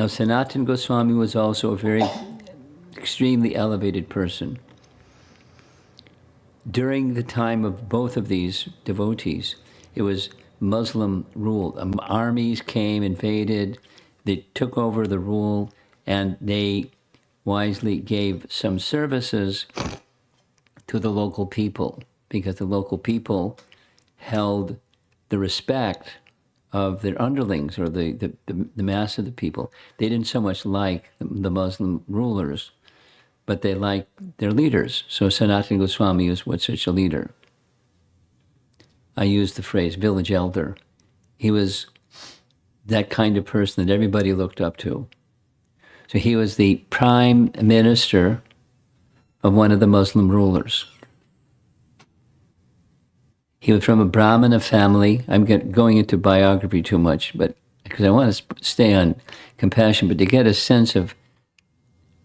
Now, Sanatana Goswami was also a very extremely elevated person. During the time of both of these devotees, it was Muslim rule. Armies came, invaded, they took over the rule, and they wisely gave some services to the local people, because the local people held the respect of their underlings, or the mass of the people. They didn't so much like the Muslim rulers, but they liked their leaders. So Sanatana Goswami was such a leader. I use the phrase village elder. He was that kind of person that everybody looked up to. So he was the prime minister of one of the Muslim rulers. He was from a Brahmana family. I'm going into biography too much, but because I want to stay on compassion, but to get a sense of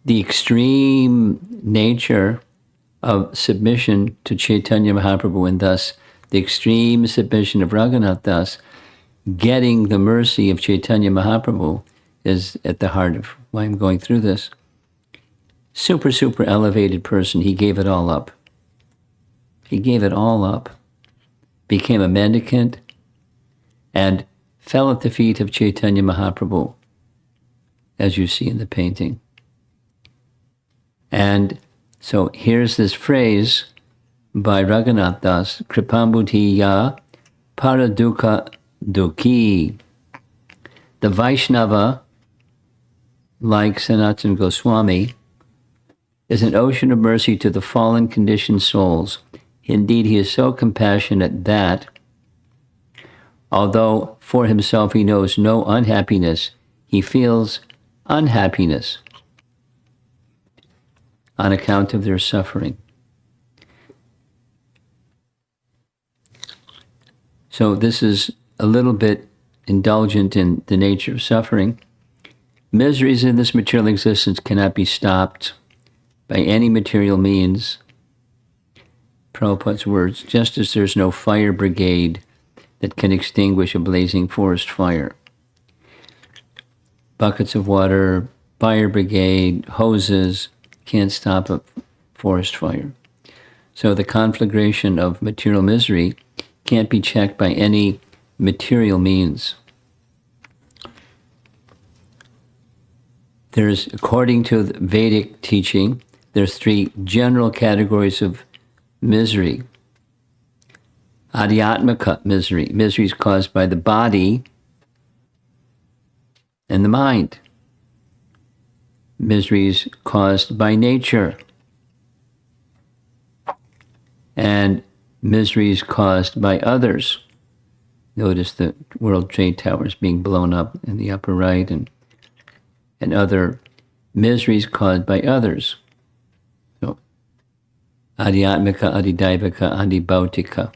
the extreme nature of submission to Chaitanya Mahaprabhu, and thus the extreme submission of Raghunath Das, getting the mercy of Chaitanya Mahaprabhu is at the heart of why I'm going through this. Super, super elevated person. He gave it all up. He gave it all up. Became a mendicant and fell at the feet of Chaitanya Mahaprabhu, as you see in the painting. And so here's this phrase by Raghunath Das, Kripambutiya Paradukha Dukhi. The Vaishnava, like Sanatana Goswami, is an ocean of mercy to the fallen conditioned souls. Indeed, he is so compassionate that, although for himself he knows no unhappiness, he feels unhappiness on account of their suffering. So this is a little bit indulgent in the nature of suffering. Miseries in this material existence cannot be stopped by any material means. Prabhupada's words, just as there's no fire brigade that can extinguish a blazing forest fire. Buckets of water, fire brigade, hoses can't stop a forest fire. So the conflagration of material misery can't be checked by any material means. There's, according to the Vedic teaching, there's three general categories of misery. Adhyatmika misery. Misery is caused by the body and the mind. Misery is caused by nature. And misery is caused by others. Notice the World Trade Towers being blown up in the upper right, and other miseries caused by others. So, adhyatmika, adidaivika, adibhautika.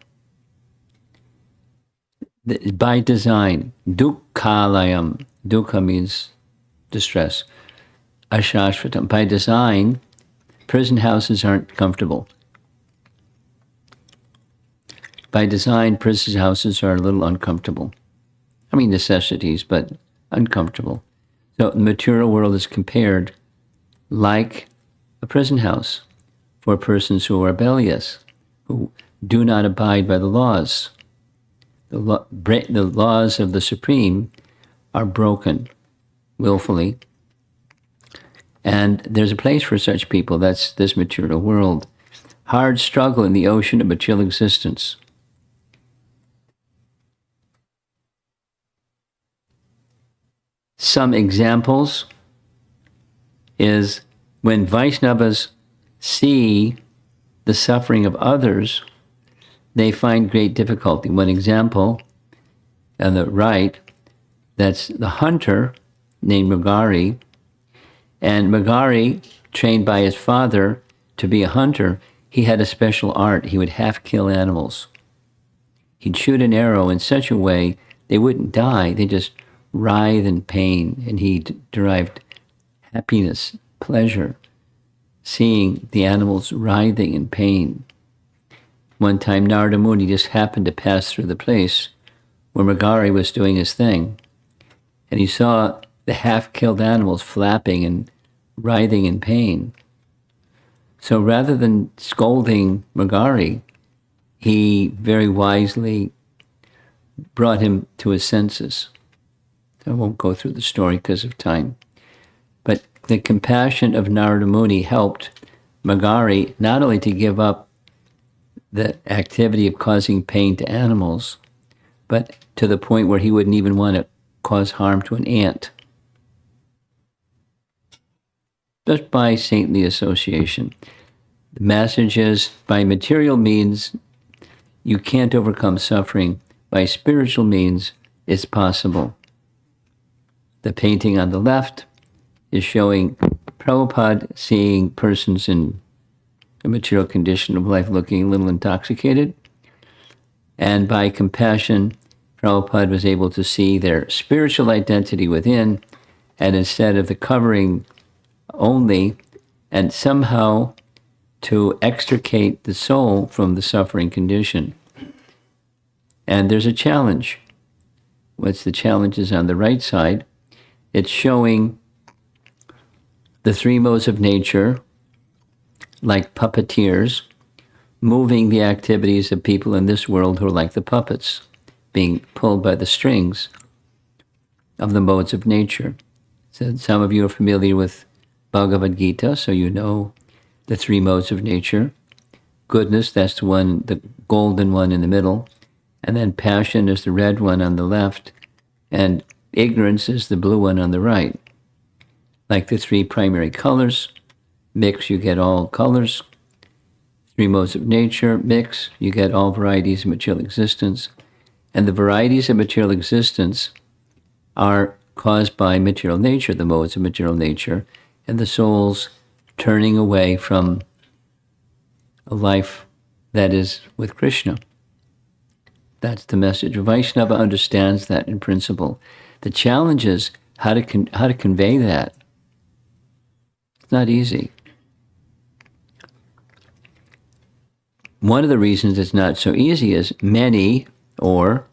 By design, dukkhalayam. Dukkha means distress. Ashashvatam. By design, prison houses aren't comfortable. By design, prison houses are a little uncomfortable. I mean necessities, but uncomfortable. So the material world is compared like a prison house for persons who are rebellious, who do not abide by the laws. The laws of the Supreme are broken willfully. And there's a place for such people. That's this material world. Hard struggle in the ocean of material existence. Some examples is when Vaishnavas see the suffering of others, they find great difficulty. One example on the right, that's the hunter named Magari. And Magari, trained by his father to be a hunter, he had a special art. He would half kill animals. He'd shoot an arrow in such a way they wouldn't die. They just writhe in pain. And he derived happiness, pleasure, seeing the animals writhing in pain. One time, Narada Muni just happened to pass through the place where Magari was doing his thing. And he saw the half-killed animals flapping and writhing in pain. So rather than scolding Magari, he very wisely brought him to his senses. I won't go through the story because of time. But the compassion of Narada Muni helped Magari not only to give up the activity of causing pain to animals, but to the point where he wouldn't even want to cause harm to an ant. Just by saintly association. The message is, by material means, you can't overcome suffering. By spiritual means, it's possible. The painting on the left is showing Prabhupada seeing persons in a material condition of life looking a little intoxicated. And by compassion, Prabhupada was able to see their spiritual identity within, and instead of the covering only, and somehow to extricate the soul from the suffering condition. And there's a challenge. What's the challenge is on the right side. It's showing the three modes of nature, like puppeteers, moving the activities of people in this world who are like the puppets, being pulled by the strings of the modes of nature. So some of you are familiar with Bhagavad Gita, so you know the three modes of nature. Goodness, that's the one, the golden one in the middle, and then passion is the red one on the left, and ignorance is the blue one on the right. Like the three primary colors, mix, you get all colors. Three modes of nature, mix, you get all varieties of material existence. And the varieties of material existence are caused by material nature, the modes of material nature, and the soul's turning away from a life that is with Krishna. That's the message. Vaishnava understands that in principle. The challenge is how to convey that. It's not easy. One of the reasons it's not so easy is many or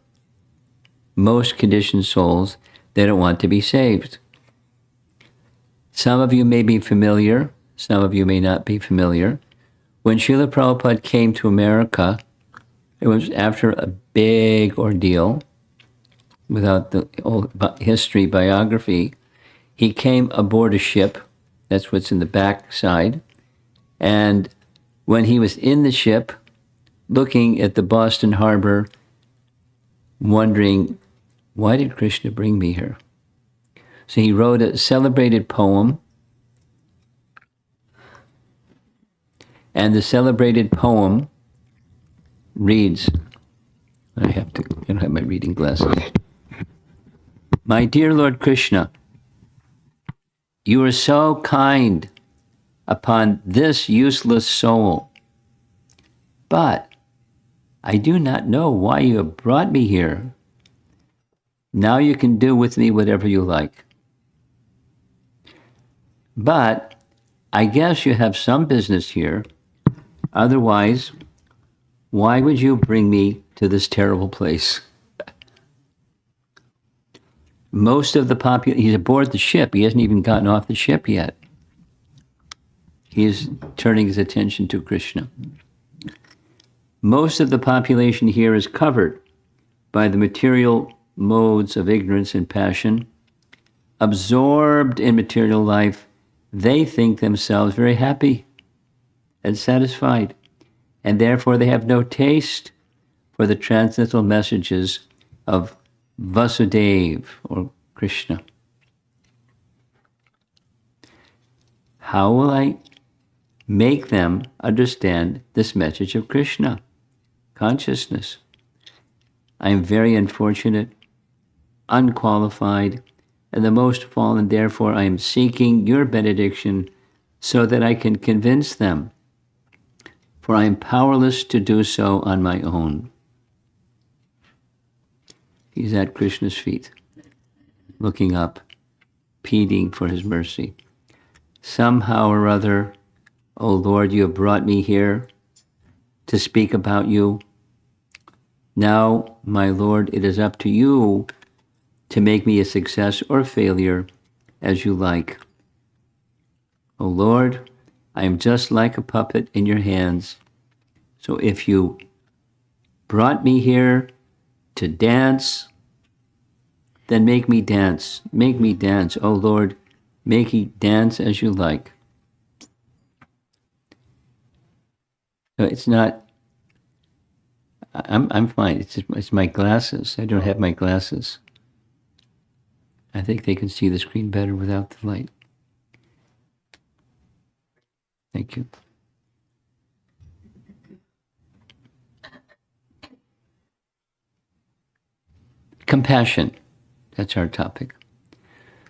most conditioned souls, they don't want to be saved. Some of you may be familiar, some of you may not be familiar. When Srila Prabhupada came to America, it was after a big ordeal. Without the old history biography, he came aboard a ship. That's what's in the back side. And when he was in the ship, looking at the Boston harbor, wondering, why did Krishna bring me here? So he wrote a celebrated poem. And the celebrated poem reads, I don't have my reading glasses. My dear Lord Krishna, you are so kind upon this useless soul, but I do not know why you have brought me here. Now you can do with me whatever you like. But I guess you have some business here. Otherwise, why would you bring me to this terrible place? Most of the population, he's aboard the ship. He hasn't even gotten off the ship yet. He is turning his attention to Krishna. Most of the population here is covered by the material modes of ignorance and passion. Absorbed in material life, they think themselves very happy and satisfied, and therefore they have no taste for the transcendental messages of Vasudeva or Krishna. How will I make them understand this message of Krishna consciousness? I am very unfortunate, unqualified, and the most fallen. Therefore, I am seeking your benediction so that I can convince them, for I am powerless to do so on my own. He's at Krishna's feet, looking up, pleading for his mercy. Somehow or other, O Lord, you have brought me here to speak about you. Now, my Lord, it is up to you to make me a success or failure as you like. O Lord, I am just like a puppet in your hands. So if you brought me here to dance, then make me dance. Make me dance. O Lord, make me dance as you like. So it's not, I'm fine. It's my glasses. I don't have my glasses. I think they can see the screen better without the light. Thank you. Compassion. That's our topic.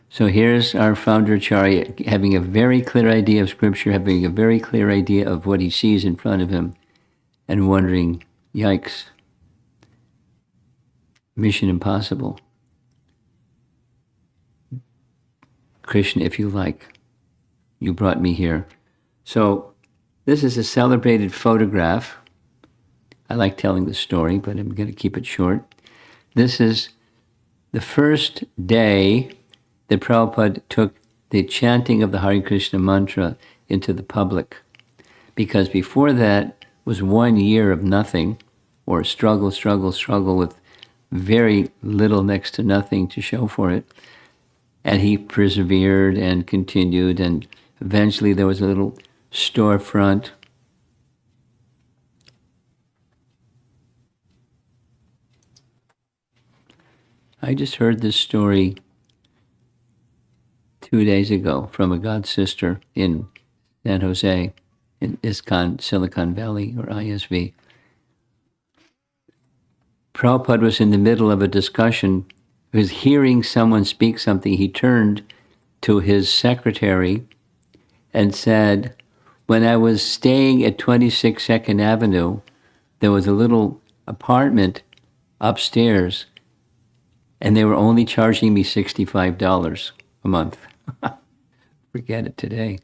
So here's our founder, Acharya, having a very clear idea of Scripture, having a very clear idea of what he sees in front of him, and wondering, yikes, mission impossible. Krishna, if you like, you brought me here. So this is a celebrated photograph. I like telling the story, but I'm going to keep it short. This is the first day that Prabhupada took the chanting of the Hare Krishna mantra into the public. Because before that was 1 year of nothing, or struggle with very little, next to nothing to show for it. And he persevered and continued, and eventually there was a little storefront. I just heard this story 2 days ago from a god sister in San Jose, in ISKCON, Silicon Valley, or ISV. Prabhupada was in the middle of a discussion. He was hearing someone speak something. He turned to his secretary and said, when I was staying at 26 2nd Avenue, there was a little apartment upstairs, and they were only charging me $65 a month. Forget it today.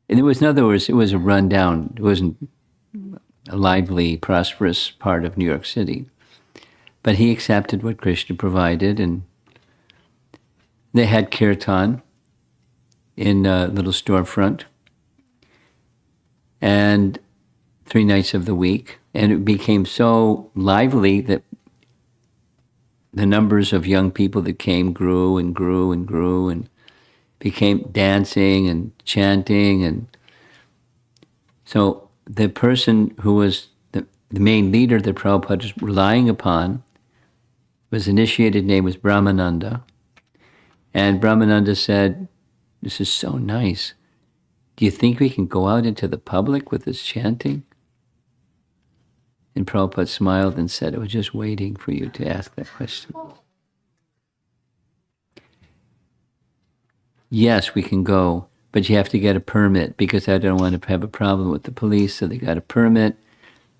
And it was, in other words, it was a rundown. It wasn't a lively, prosperous part of New York City. But he accepted what Krishna provided, and they had kirtan in a little storefront, and 3 nights of the week. And it became so lively that the numbers of young people that came grew and grew and grew, and became dancing and chanting. And so the person who was the main leader that Prabhupada was relying upon, was initiated name was Brahmananda. And Brahmananda said, this is so nice. Do you think we can go out into the public with this chanting? And Prabhupada smiled and said, I was just waiting for you to ask that question. Yes, we can go, but you have to get a permit, because I don't want to have a problem with the police. So they got a permit.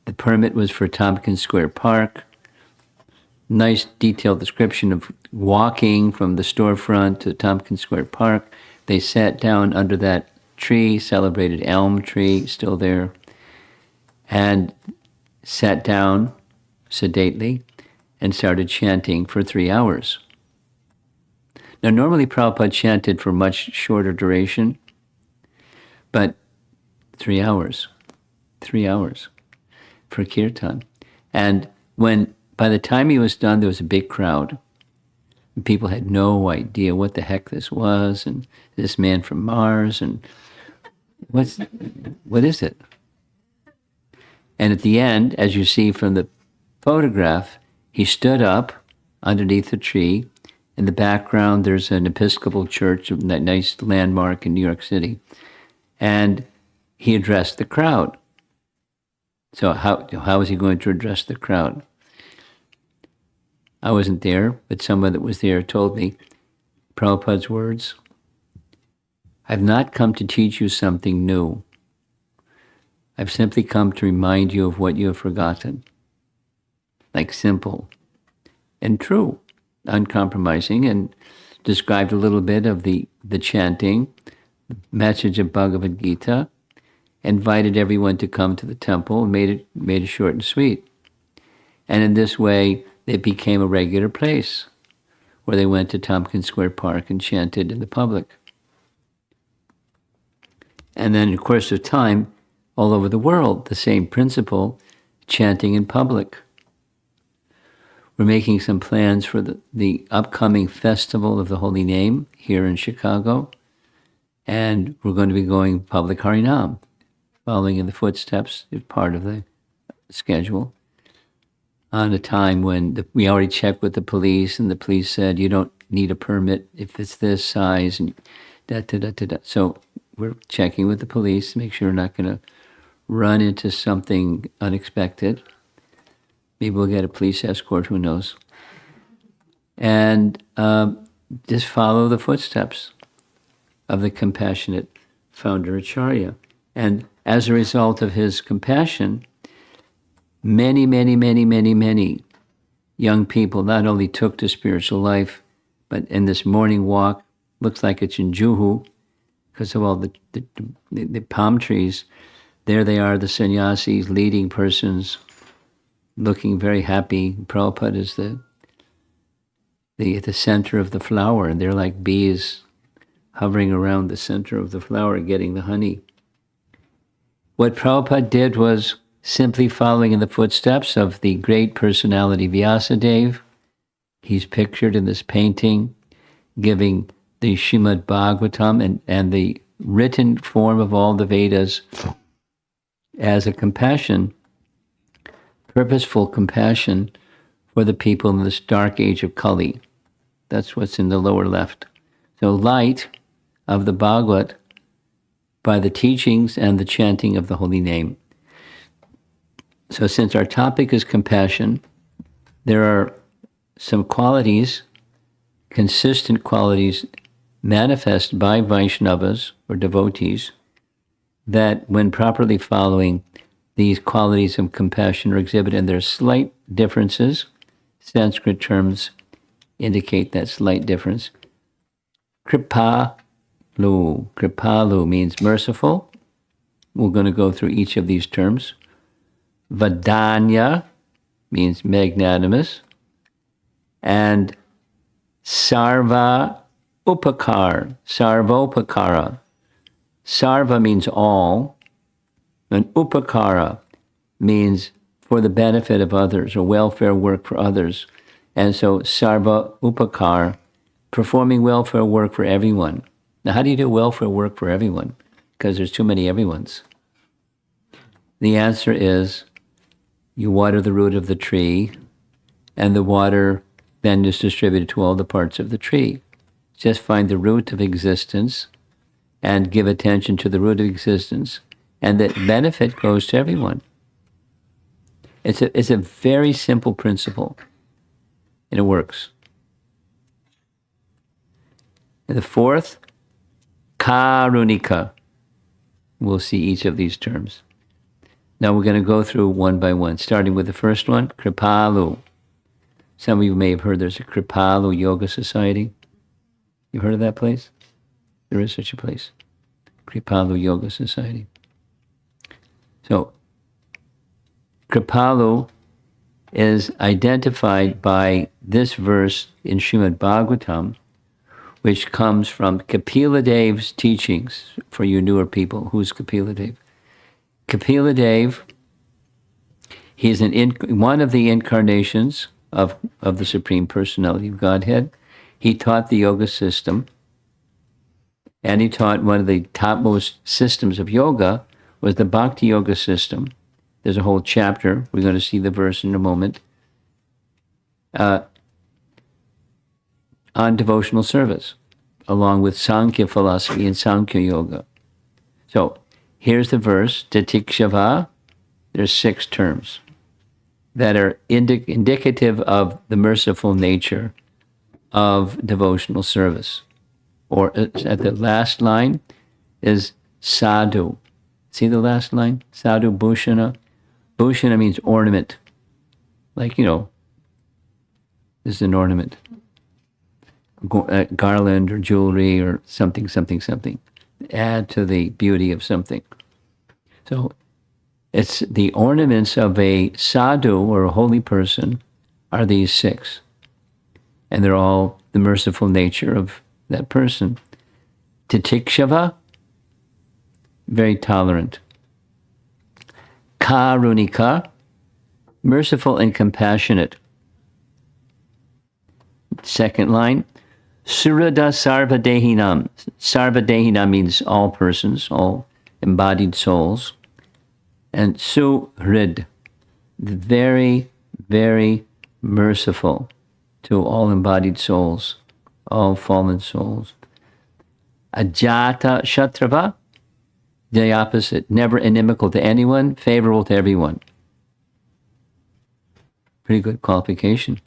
The permit was for Tompkins Square Park. Nice detailed description of walking from the storefront to Tompkins Square Park. They sat down under that tree, celebrated elm tree, still there, and sat down sedately and started chanting for 3 hours. Now, normally Prabhupada chanted for much shorter duration, but 3 hours for kirtan. And by the time he was done, there was a big crowd. And people had no idea what the heck this was, and this man from Mars, and what is it? And at the end, as you see from the photograph, he stood up underneath the tree. In the background, there's an Episcopal church, that nice landmark in New York City. And he addressed the crowd. So how was he going to address the crowd? I wasn't there, but someone that was there told me Prabhupada's words, I've not come to teach you something new. I've simply come to remind you of what you have forgotten. Like simple and true, uncompromising, and described a little bit of the chanting, message of Bhagavad Gita, invited everyone to come to the temple, and made it short and sweet. And in this way, it became a regular place where they went to Tompkins Square Park and chanted in the public. And then in the course of time, all over the world, the same principle, chanting in public. We're making some plans for the upcoming Festival of the Holy Name here in Chicago. And we're going to be going public Harinam, following in the footsteps, as part of the schedule, on a time when we already checked with the police, and the police said, you don't need a permit if it's this size, and da-da-da-da-da. So we're checking with the police to make sure we're not going to run into something unexpected. Maybe we'll get a police escort, who knows. And just follow the footsteps of the compassionate founder Acharya. And as a result of his compassion, many, many, many, many, many young people not only took to spiritual life, but in this morning walk, looks like it's in Juhu, because of all the palm trees. There they are, the sannyasis, leading persons, looking very happy. Prabhupada is the center of the flower, and they're like bees hovering around the center of the flower, getting the honey. What Prabhupada did was simply following in the footsteps of the great personality Vyasadeva. He's pictured in this painting, giving the Srimad Bhagavatam and the written form of all the Vedas as a compassion, purposeful compassion for the people in this dark age of Kali. That's what's in the lower left. So light of the Bhagavat by the teachings and the chanting of the holy name. So since our topic is compassion, there are some qualities, consistent qualities, manifest by Vaishnavas or devotees, that when properly following, these qualities of compassion are exhibited, and there are slight differences. Sanskrit terms indicate that slight difference. Kripalu. Kripalu means merciful. We're going to go through each of these terms. Vadanya means magnanimous. And Sarva Upakar, Sarvopakara. Sarva means all, and Upakara means for the benefit of others, or welfare work for others. And so Sarva Upakar, performing welfare work for everyone. Now, how do you do welfare work for everyone? Because there's too many everyones. The answer is you water the root of the tree, and the water then is distributed to all the parts of the tree. Just find the root of existence and give attention to the root of existence, and the benefit goes to everyone. It's a very simple principle, and it works. And the fourth, karunika. We'll see each of these terms. Now we're going to go through one by one, starting with the first one, Kripalu. Some of you may have heard there's a Kripalu Yoga Society. You've heard of that place? There is such a place, Kripalu Yoga Society. So, Kripalu is identified by this verse in Srimad Bhagavatam, which comes from Kapila Dev's teachings. For you newer people, who's Kapila Dev? Kapila Dev, he's one of the incarnations of the Supreme Personality of Godhead. He taught the yoga system, and he taught one of the topmost systems of yoga was the Bhakti Yoga system. There's a whole chapter, we're going to see the verse in a moment, on devotional service, along with Sankhya philosophy and Sankhya yoga. So here's the verse, Titikshava. There's 6 terms that are indicative of the merciful nature of devotional service. Or at the last line is sadhu. See the last line? Sadhu bhushana. Bhushana means ornament. Like, this is an ornament. A garland or jewelry or something. Add to the beauty of something. So it's the ornaments of a sadhu or a holy person are these 6. And they're all the merciful nature of that person. Titikshava, very tolerant. Karunika, merciful and compassionate. Second line, Surada Sarvadehinam. Sarvadehinam means all persons, all embodied souls. And Suhrid, very, very merciful to all embodied souls, all fallen souls. Ajata Shatrava, the opposite, never inimical to anyone, favorable to everyone. Pretty good qualification.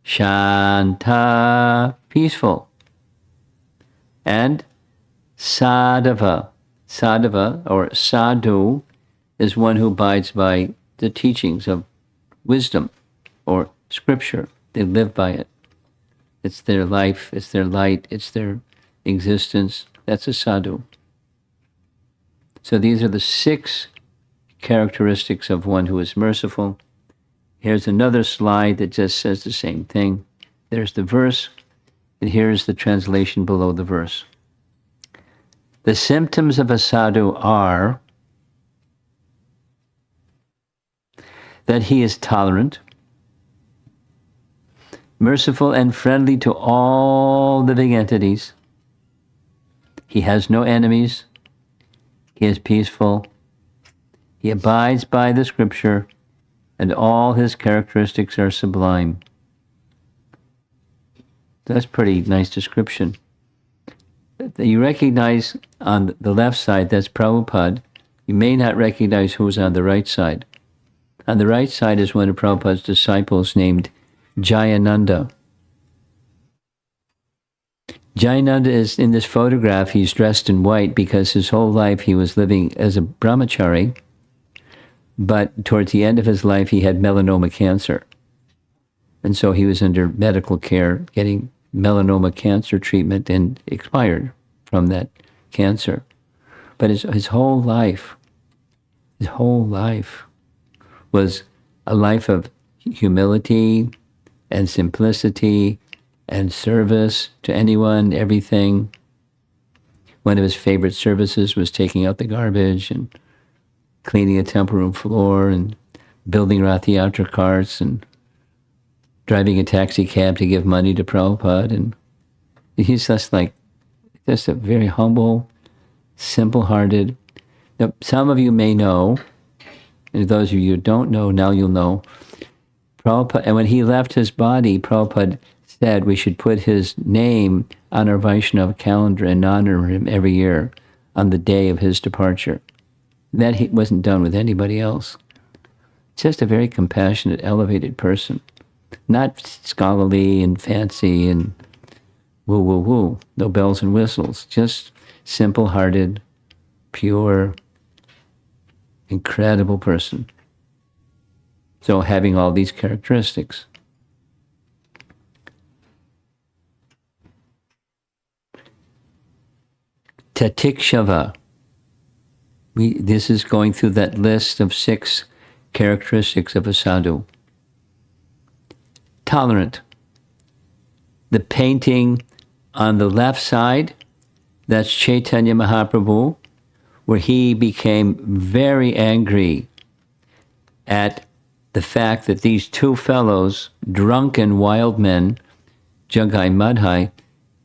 Shanta, peaceful. And Sadhava. Sadhava, or sadhu, is one who abides by the teachings of wisdom or scripture. They live by it. It's their life, it's their light, it's their existence. That's a sadhu. So these are the 6 characteristics of one who is merciful. Here's another slide that just says the same thing. There's the verse, and here's the translation below the verse. The symptoms of a sadhu are that he is tolerant, merciful and friendly to all living entities. He has no enemies. He is peaceful. He abides by the scripture, and all his characteristics are sublime. That's a pretty nice description. You recognize on the left side, that's Prabhupada. You may not recognize who's on the right side. On the right side is one of Prabhupada's disciples named Jayananda. Jayananda is in this photograph, he's dressed in white because his whole life he was living as a brahmachari, but towards the end of his life he had melanoma cancer. And so he was under medical care, getting melanoma cancer treatment, and expired from that cancer. But his whole life was a life of humility and simplicity and service to anyone, everything. One of his favorite services was taking out the garbage and cleaning a temple room floor and building Rath Yatra carts and driving a taxi cab to give money to Prabhupada. And he's just a very humble, simple-hearted. Now, some of you may know, and those of you who don't know, now you'll know. Prabhupada, and when he left his body, Prabhupada said we should put his name on our Vaishnava calendar and honor him every year on the day of his departure. That he wasn't done with anybody else. Just a very compassionate, elevated person. Not scholarly and fancy and woo, no bells and whistles. Just simple-hearted, pure, incredible person. So having all these characteristics. Tatikshava. This is going through that list of 6 characteristics of a sadhu. Tolerant. The painting on the left side, that's Chaitanya Mahaprabhu, where he became very angry at the fact that these 2 fellows, drunken wild men, Jagai Madhai,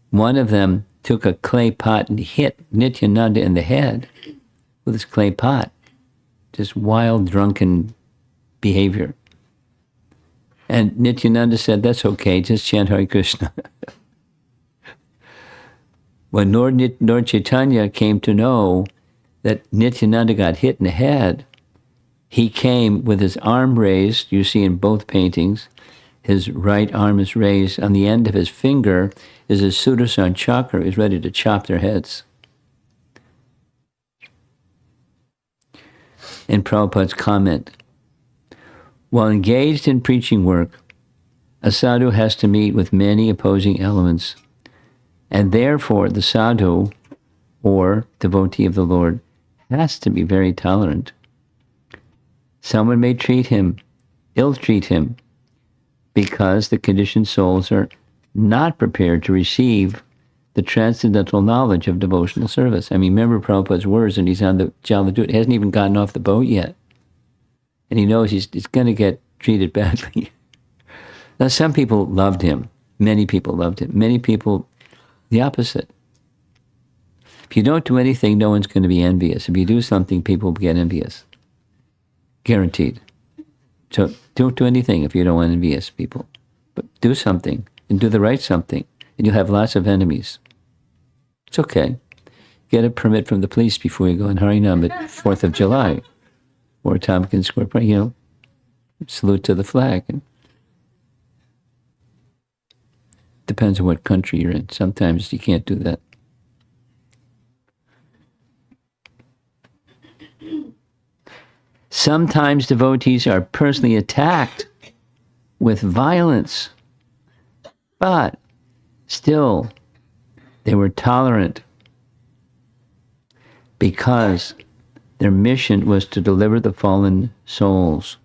one of them took a clay pot and hit Nityananda in the head with his clay pot. Just wild, drunken behavior. And Nityananda said, that's okay, just chant Hare Krishna. When Lord Chaitanya came to know that Nityananda got hit in the head, he came with his arm raised, you see in both paintings, his right arm is raised, on the end of his finger is a Sudarshan chakra, he's ready to chop their heads. In Prabhupada's comment, while engaged in preaching work, a sadhu has to meet with many opposing elements, and therefore the sadhu, or devotee of the Lord, has to be very tolerant. Someone may ill-treat him, because the conditioned souls are not prepared to receive the transcendental knowledge of devotional service. I mean, remember Prabhupada's words, and he's on the Jaladut. He hasn't even gotten off the boat yet. And he knows he's going to get treated badly. Now, some people loved him. Many people loved him. Many people, the opposite. If you don't do anything, no one's going to be envious. If you do something, people will get envious. Guaranteed. So don't do anything if you don't want envious people. But do something, and do the right something, and you'll have lots of enemies. It's okay. Get a permit from the police before you go in Harinam at 4th of July. Or Tompkins Square, salute to the flag. And depends on what country you're in. Sometimes you can't do that. Sometimes devotees are personally attacked with violence, but still they were tolerant because their mission was to deliver the fallen souls.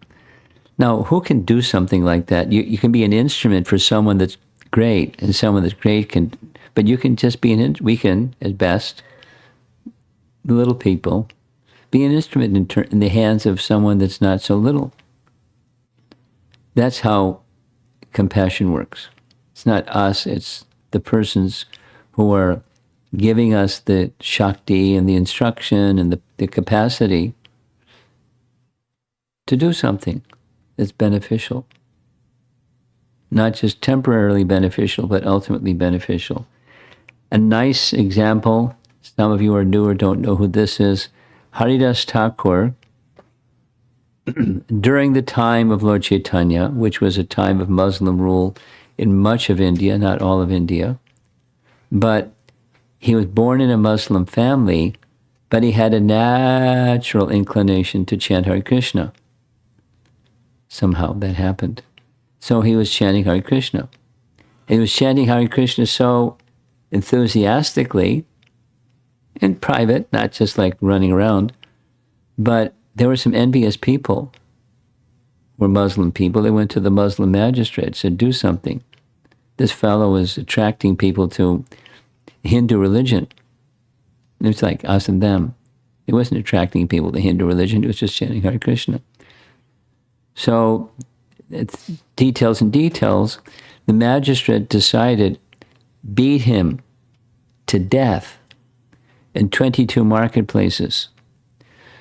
Now, who can do something like that? You can be an instrument for someone that's great, and someone that's great can, but you can just be we can, at best, the little people, be an instrument in the hands of someone that's not so little. That's how compassion works. It's not us, it's the persons who are giving us the Shakti and the instruction and the capacity to do something that's beneficial. Not just temporarily beneficial, but ultimately beneficial. A nice example, some of you are new or don't know who this is, Haridas Thakur, during the time of Lord Chaitanya, which was a time of Muslim rule in much of India, not all of India, but he was born in a Muslim family, but he had a natural inclination to chant Hare Krishna. Somehow that happened. So he was chanting Hare Krishna. He was chanting Hare Krishna so enthusiastically, in private, not just like running around, but there were some envious people, were Muslim people. They went to the Muslim magistrate, said, do something. This fellow was attracting people to Hindu religion. It was like us and them. It wasn't attracting people to Hindu religion, it was just chanting Hare Krishna. So, it's details and details, the magistrate decided, beat him to death in 22 marketplaces.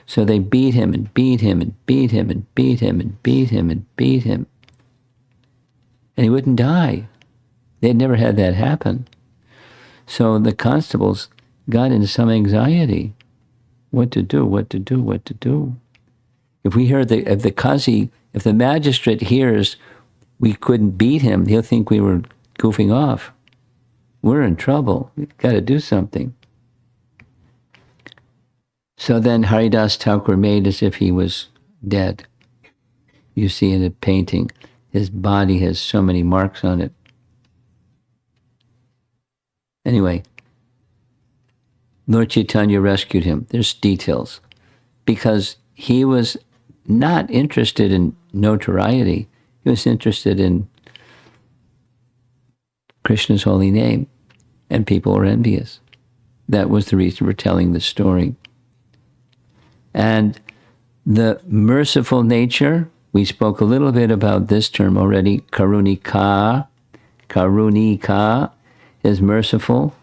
So they beat him and beat him and beat him and beat him and beat him and beat him. And he wouldn't die. They had never had that happen. So the constables got into some anxiety. What to do, what to do, what to do. If we heard if the Qazi, if the magistrate hears we couldn't beat him, he'll think we were goofing off. We're in trouble. We've got to do something. So then Haridas Thakur made as if he was dead. You see in the painting, his body has so many marks on it. Anyway, Lord Chaitanya rescued him. There's details. Because he was not interested in notoriety. He was interested in Krishna's holy name. And people were envious. That was the reason for telling the story. And the merciful nature, we spoke a little bit about this term already, karunika. Karunika is merciful.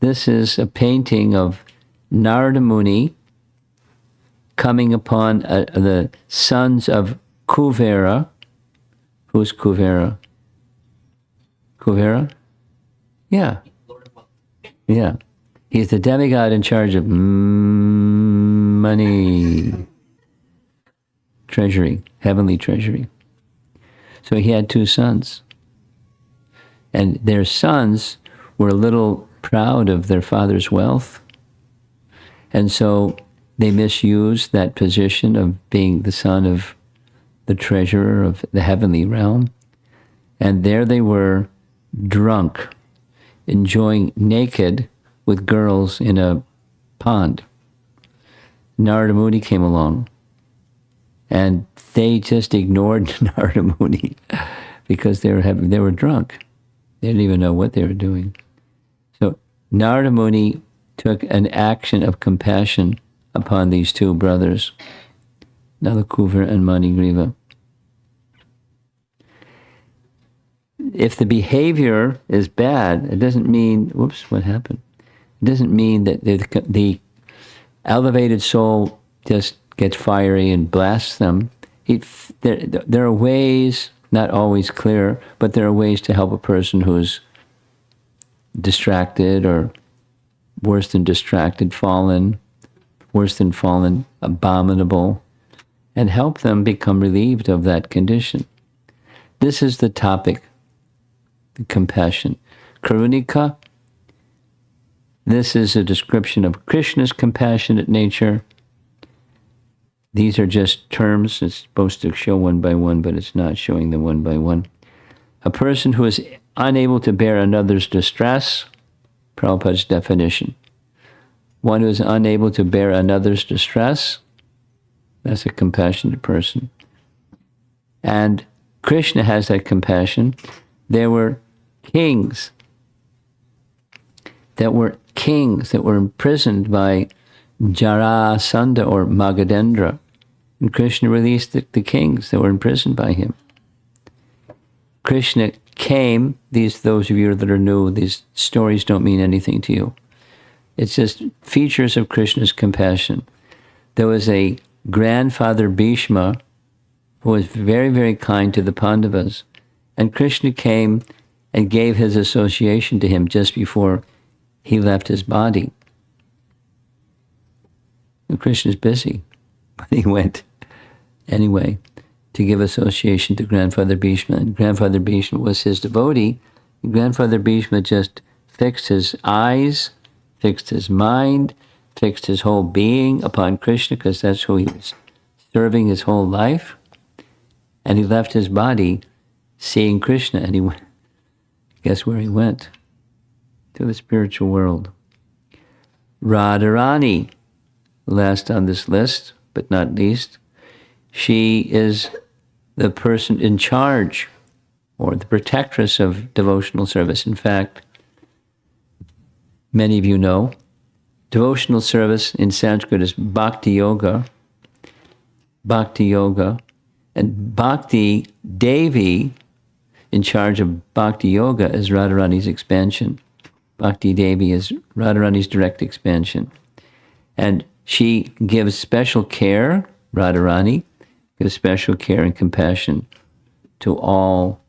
This is a painting of Narada Muni coming upon the sons of Kuvera. Who's Kuvera? Kuvera? Yeah. Yeah. He's the demigod in charge of money, treasury, heavenly treasury. So he had two sons. And their sons were a little proud of their father's wealth. And so they misused that position of being the son of the treasurer of the heavenly realm. And there they were, drunk, enjoying naked with girls in a pond. Narada Muni came along, and they just ignored Narada Muni because they were drunk. They didn't even know what they were doing. So Narada Muni took an action of compassion upon these two brothers, Nalakuva and Manigriva. If the behavior is bad, it doesn't mean, whoops, what happened? It doesn't mean that the elevated soul just gets fiery and blasts them. There are ways, not always clear, but there are ways to help a person who's distracted or worse than distracted, fallen, worse than fallen, abominable, and help them become relieved of that condition. This is the topic, the compassion. Karunika, this is a description of Krishna's compassionate nature. These are just terms. It's supposed to show one by one, but it's not showing them one by one. A person who is unable to bear another's distress, Prabhupada's definition. One who is unable to bear another's distress, that's a compassionate person. And Krishna has that compassion. There were kings that were imprisoned by Jarasandha or Magadendra. And Krishna released the kings that were imprisoned by him. Krishna came, those of you that are new, these stories don't mean anything to you. It's just features of Krishna's compassion. There was a grandfather Bhishma who was very, very kind to the Pandavas. And Krishna came and gave his association to him just before he left his body. And Krishna's busy, but he went anyway to give association to Grandfather Bhishma. And Grandfather Bhishma was his devotee. And Grandfather Bhishma just fixed his eyes, fixed his mind, fixed his whole being upon Krishna, because that's who he was serving his whole life. And he left his body seeing Krishna, and he went, guess where he went? To the spiritual world. Radharani, last on this list, but not least, she is the person in charge or the protectress of devotional service. In fact, many of you know, devotional service in Sanskrit is bhakti yoga, and Bhakti Devi, in charge of Bhakti Yoga, is Radharani's expansion. Bhakti Devi is Radharani's direct expansion. And she gives special care, Radharani, gives special care and compassion to all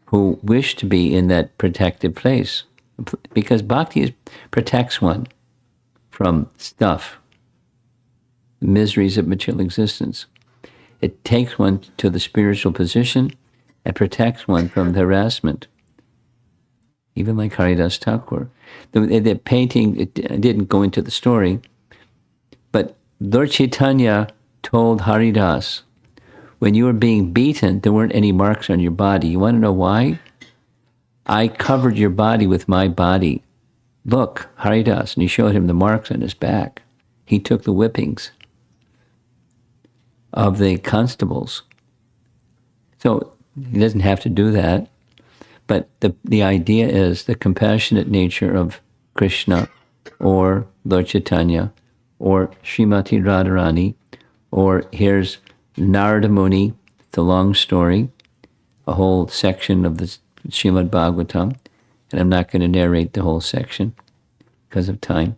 who wish to be in that protected place. Because Bhakti protects one from stuff, the miseries of material existence. It takes one to the spiritual position and protects one from the harassment. Even like Haridas Thakur. The painting, it didn't go into the story, but Lord Chaitanya told Haridas, when you were being beaten, there weren't any marks on your body. You want to know why? I covered your body with my body. Look, Haridas, and he showed him the marks on his back. He took the whippings of the constables. So he doesn't have to do that. But the idea is the compassionate nature of Krishna or Lord Chaitanya or Srimati Radharani, or here's Narada Muni, it's a long story, a whole section of the Srimad Bhagavatam, and I'm not going to narrate the whole section because of time.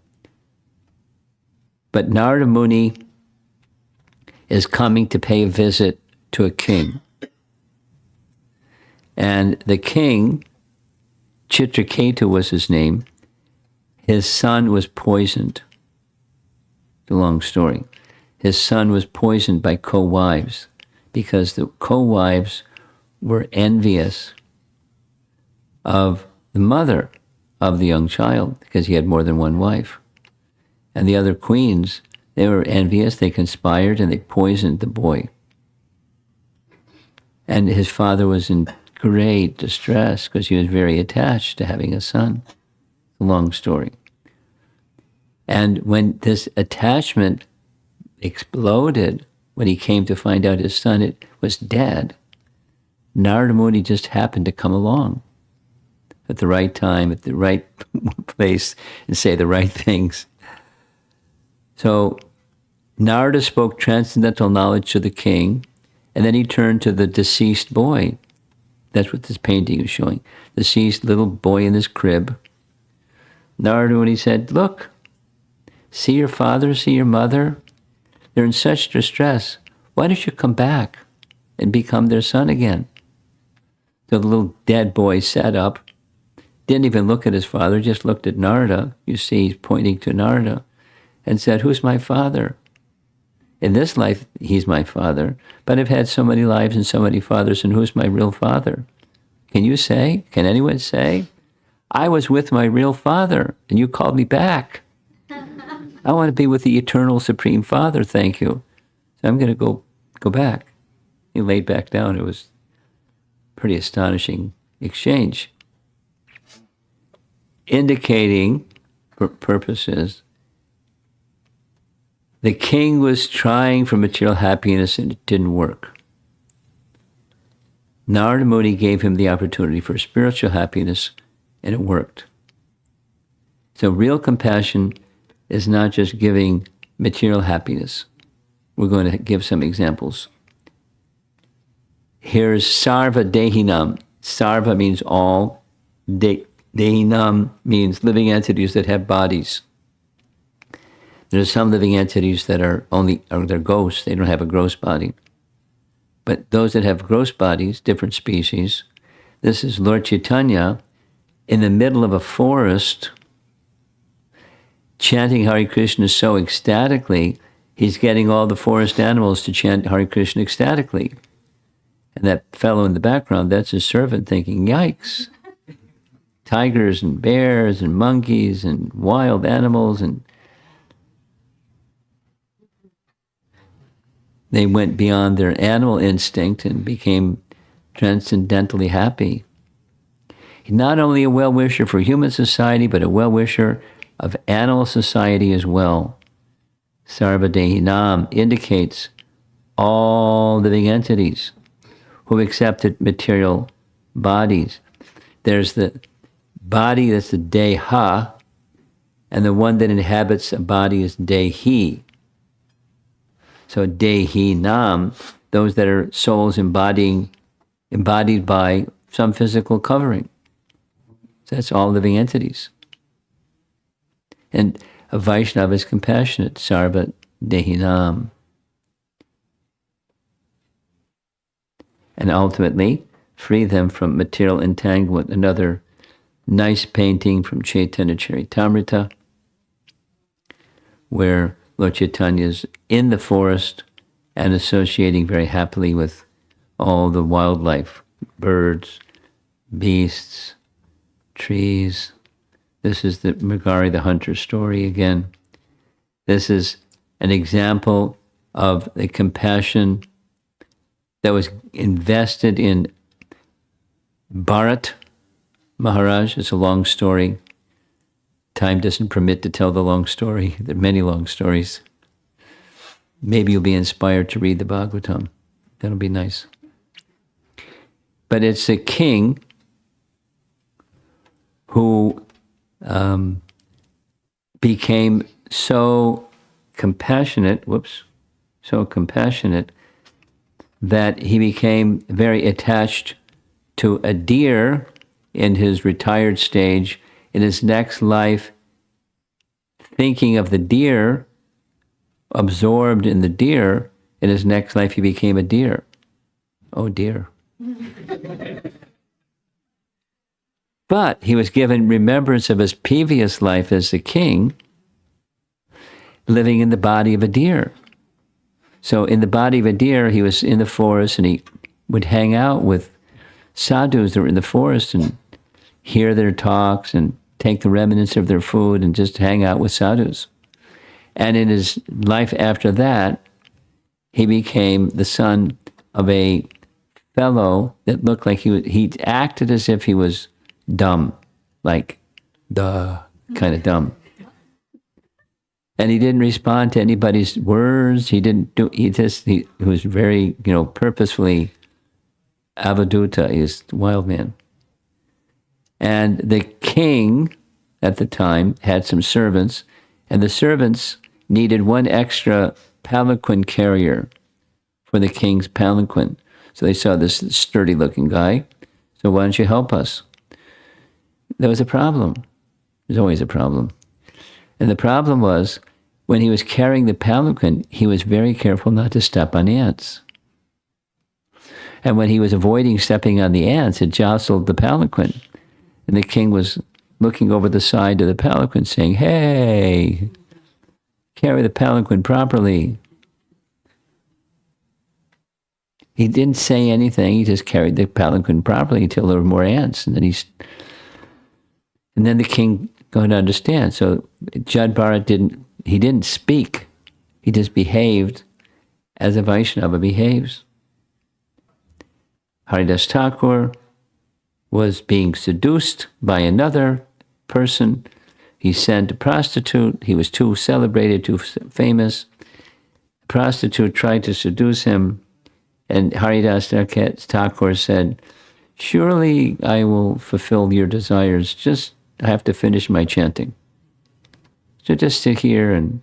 But Narada Muni is coming to pay a visit to a king. And the king, Chitraketu was his name, his son was poisoned. It's a long story. His son was poisoned by co-wives because the co-wives were envious of the mother of the young child because he had more than one wife. And the other queens, they were envious, they conspired, and they poisoned the boy. And his father was in great distress because he was very attached to having a son. It's a long story. And when this attachment exploded, when he came to find out his son was dead, Narada Muni just happened to come along. at the right time, at the right place, and say the right things. So Narada spoke transcendental knowledge to the king, and then he turned to the deceased boy. That's what this painting is showing. Deceased little boy in his crib. Narada, when he said, look, see your father, see your mother. They're in such distress. Why don't you come back and become their son again? So the little dead boy sat up, didn't even look at his father, just looked at Narada. You see, he's pointing to Narada, and said, who's my father? In this life, he's my father, but I've had so many lives and so many fathers, and who's my real father? Can you say? Can anyone say? I was with my real father, and you called me back. I want to be with the eternal supreme Father, thank you. So I'm going to go back. He laid back down. It was a pretty astonishing exchange, indicating, for purposes, the king was trying for material happiness and it didn't work. Narada Muni gave him the opportunity for spiritual happiness and it worked. So real compassion is not just giving material happiness. We're going to give some examples. Here's Sarva Dehinam. Sarva means all. Dehinam means living entities that have bodies. There's some living entities that they're ghosts. They don't have a gross body. But those that have gross bodies, different species, this is Lord Chaitanya in the middle of a forest chanting Hare Krishna so ecstatically, he's getting all the forest animals to chant Hare Krishna ecstatically. And that fellow in the background, that's his servant thinking, yikes. Tigers and bears and monkeys and wild animals, and they went beyond their animal instinct and became transcendentally happy. He's not only a well-wisher for human society, but a well-wisher of animal society as well. Sarvadehinam indicates all living entities who have accepted material bodies. There's the body that's the deha, and the one that inhabits a body is dehi. So dehinam, those that are souls embodied by some physical covering. So that's all living entities. And a Vaishnava is compassionate, sarva dehinam. And ultimately, free them from material entanglement. Another nice painting from Chaitanya Charitamrita, where Lord Chaitanya is in the forest and associating very happily with all the wildlife, birds, beasts, trees. This is the Mrigari the hunter story again. This is an example of the compassion that was invested in Bharat Maharaj. It's a long story. Time doesn't permit to tell the long story. There are many long stories. Maybe you'll be inspired to read the Bhagavatam. That'll be nice. But it's a king who became so compassionate, that he became very attached to a deer in his retired stage. In his next life, thinking of the deer, absorbed in the deer, in his next life he became a deer. Oh dear. But he was given remembrance of his previous life as a king, living in the body of a deer. So in the body of a deer, he was in the forest, and he would hang out with sadhus that were in the forest and hear their talks and take the remnants of their food and just hang out with sadhus. And in his life after that, he became the son of a fellow that looked like he acted as if he was dumb, like duh, kind of dumb. And he didn't respond to anybody's words. He was very, purposefully avaduta, he was wild man. And the king at the time had some servants, and the servants needed one extra palanquin carrier for the king's palanquin. So they saw this sturdy-looking guy. So why don't you help us? There was a problem. There's always a problem. And the problem was, when he was carrying the palanquin, he was very careful not to step on ants. And when he was avoiding stepping on the ants, it jostled the palanquin. And the king was looking over the side of the palanquin saying, "Hey, carry the palanquin properly." He didn't say anything. He just carried the palanquin properly until there were more ants. And then the king got to understand. So Jad Bharat didn't speak. He just behaved as a Vaishnava behaves. Haridas Thakur was being seduced by another person. He sent a prostitute. He was too celebrated, too famous. The prostitute tried to seduce him, and Haridas Thakur said, "Surely I will fulfill your desires. Just I have to finish my chanting. So just sit here, and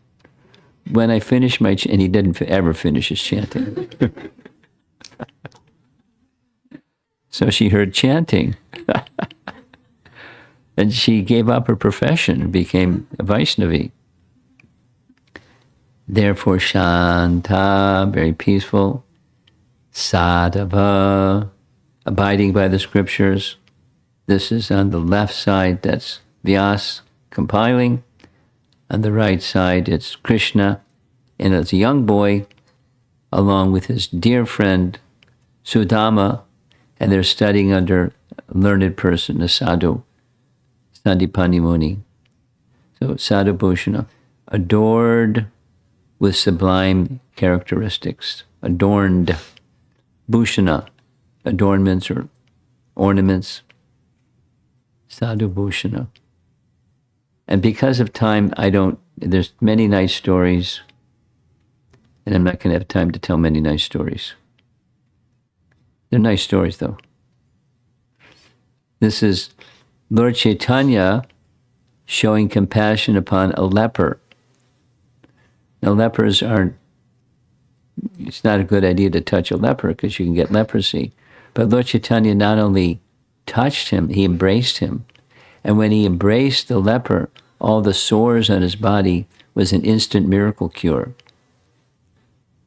when I finish my and he didn't ever finish his chanting." So she heard chanting. And she gave up her profession and became a Vaishnavi. Therefore, Shanta, very peaceful. Sadhava, abiding by the scriptures. This is on the left side, that's Vyas compiling. On the right side, it's Krishna. And as a young boy, along with his dear friend Sudama, and they're studying under a learned person, a sadhu, Sandipani Muni. So Sadhu Bhushana, adored with sublime characteristics, adorned. Bhushana, adornments or ornaments. Sadhu Bhushana. And because of time, there's many nice stories, and I'm not going to have time to tell many nice stories. They're nice stories, though. This is Lord Chaitanya showing compassion upon a leper. Now, lepers it's not a good idea to touch a leper because you can get leprosy. But Lord Chaitanya not only touched him, he embraced him. And when he embraced the leper, all the sores on his body was an instant miracle cure.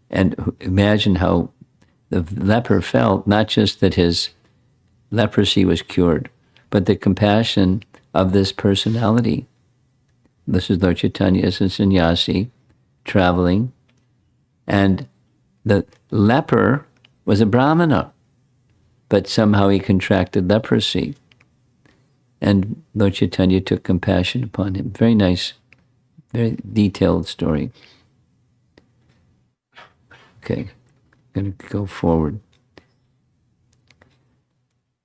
And imagine how the leper felt, not just that his leprosy was cured, but the compassion of this personality. This is Lord Chaitanya as a sannyasi, traveling, and the leper was a brahmana, but somehow he contracted leprosy. And Lord Chaitanya took compassion upon him. Very nice, very detailed story. Okay, I'm going to go forward.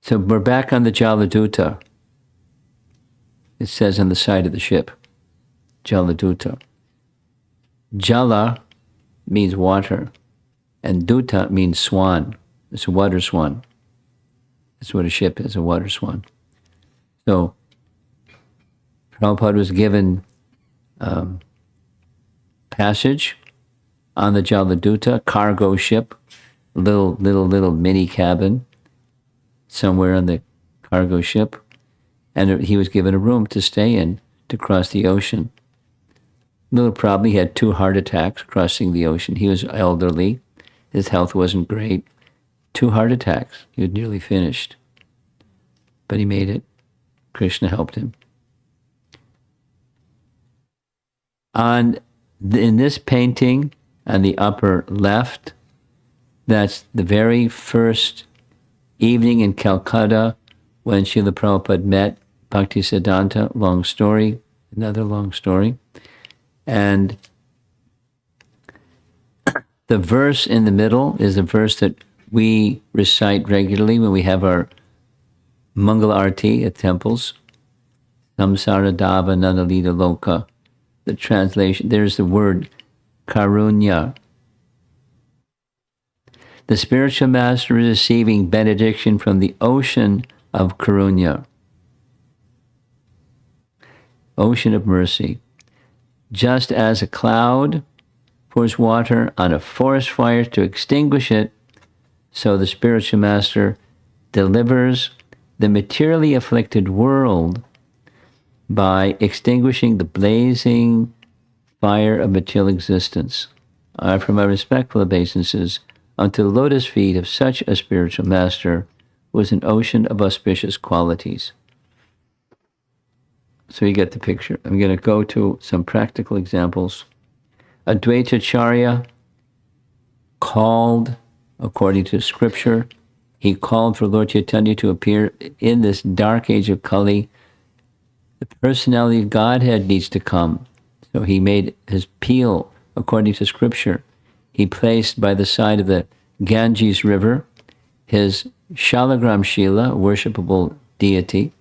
So we're back on the Jaladuta. It says on the side of the ship, Jaladuta. Jala means water, and Duta means swan. It's a water swan. That's what a ship is, a water swan. So Prabhupada was given passage on the Jaladuta, cargo ship, little mini cabin somewhere on the cargo ship, and he was given a room to stay in to cross the ocean. Little problem, he had 2 heart attacks crossing the ocean. He was elderly, his health wasn't great. 2 heart attacks, he was nearly finished. But he made it. Krishna helped him. In this painting, on the upper left, that's the very first evening in Calcutta when Srila Prabhupada met Bhaktisiddhanta. Long story, another long story. And the verse in the middle is a verse that we recite regularly when we have our Mangala Arati at temples. Samsara Dava Nanalita Loka. The translation, there's the word Karunya. The spiritual master is receiving benediction from the ocean of Karunya. ocean of mercy. Just as a cloud pours water on a forest fire to extinguish it, so the spiritual master delivers the materially afflicted world by extinguishing the blazing fire of material existence. I offer my respectful obeisances unto the lotus feet of such a spiritual master who is an ocean of auspicious qualities. So you get the picture. I'm going to go to some practical examples. Advaita Acharya called, according to scripture, he called for Lord Chaitanya to appear in this dark age of Kali. The personality of Godhead needs to come. So he made his appeal according to scripture. He placed by the side of the Ganges River his Shalagram Shila, worshipable deity,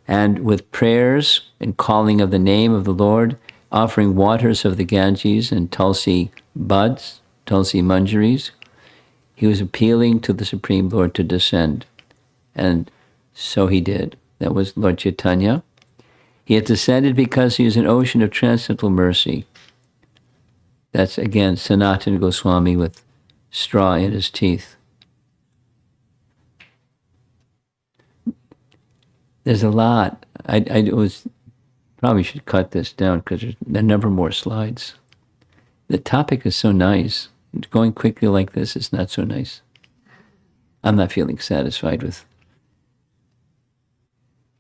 and with prayers and calling of the name of the Lord, offering waters of the Ganges and Tulsi buds, Tulsi manjaris, he was appealing to the Supreme Lord to descend. And so he did. That was Lord Chaitanya. He had descended because he is an ocean of transcendental mercy. That's, again, Sanatana Goswami with straw in his teeth. There's a lot. I probably should cut this down because there's a number more slides. The topic is so nice. Going quickly like this is not so nice. I'm not feeling satisfied with.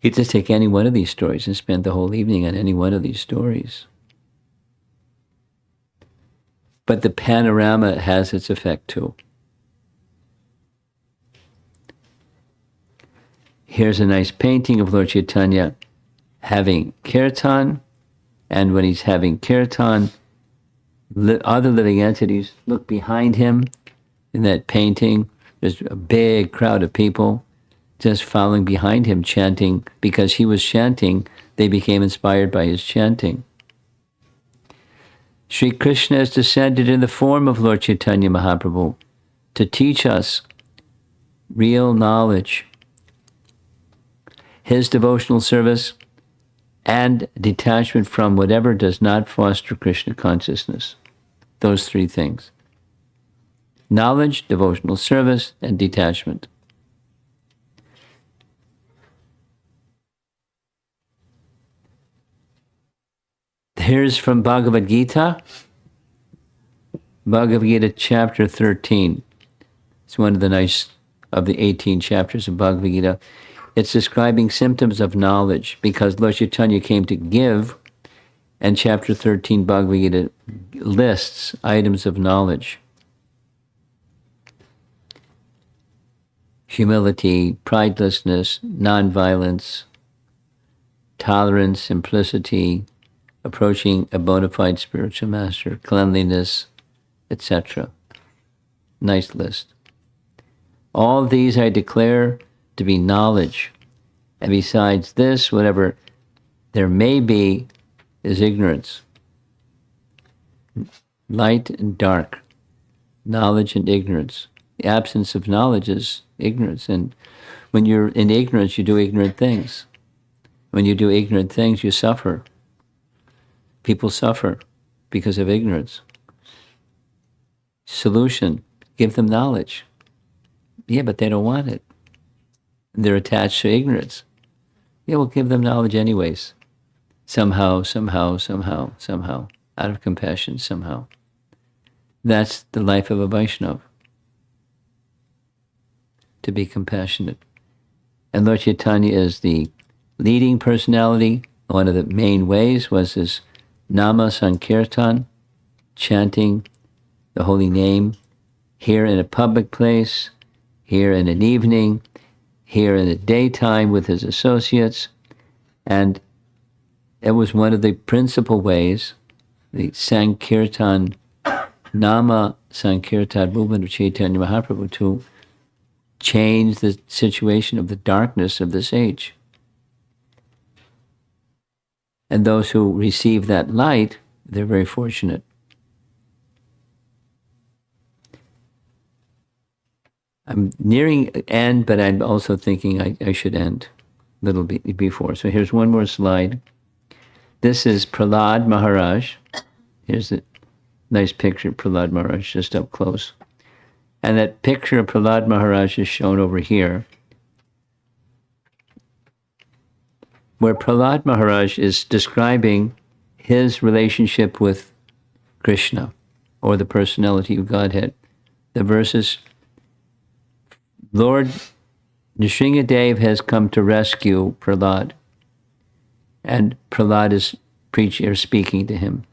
You just take any one of these stories and spend the whole evening on any one of these stories. But the panorama has its effect too. Here's a nice painting of Lord Chaitanya having kirtan, and when he's having kirtan, other living entities look behind him in that painting. There's a big crowd of people just following behind him, chanting. Because he was chanting, they became inspired by his chanting. Sri Krishna has descended in the form of Lord Chaitanya Mahaprabhu to teach us real knowledge. His devotional service and detachment from whatever does not foster Krishna consciousness. Those three things. Knowledge, devotional service, and detachment. Here's from Bhagavad Gita. Bhagavad Gita chapter 13. It's one of the nice of the 18 chapters of Bhagavad Gita. It's describing symptoms of knowledge because Lord Chaitanya came to give, and chapter 13 Bhagavad Gita lists items of knowledge. Humility, pridelessness, nonviolence, tolerance, simplicity, approaching a bona fide spiritual master, cleanliness, etc. Nice list. All these I declare to be knowledge. And besides this, whatever there may be is ignorance. Light and dark. Knowledge and ignorance. The absence of knowledge is ignorance. And when you're in ignorance, you do ignorant things. When you do ignorant things, you suffer. People suffer because of ignorance. Solution, give them knowledge. Yeah, but they don't want it. They're attached to ignorance. Yeah, we'll give them knowledge anyways. Somehow, out of compassion, somehow. That's the life of a Vaishnava. To be compassionate. And Lord Chaitanya is the leading personality. One of the main ways was his Nama Sankirtan, chanting the holy name, here in a public place, here in an evening, here in the daytime with his associates. And it was one of the principal ways, the Sankirtan, Nama Sankirtan movement of Chaitanya Mahaprabhu, to change the situation of the darkness of this age. And those who receive that light, they're very fortunate. I'm nearing end, but I'm also thinking I should end a little bit before. So here's one more slide. This is Prahlad Maharaj. Here's a nice picture of Prahlad Maharaj just up close. And that picture of Prahlad Maharaj is shown over here, where Prahlad Maharaj is describing his relationship with Krishna, or the personality of Godhead. The verses, Lord Nrsingadev has come to rescue Prahlad, and Prahlad is preaching or speaking to him.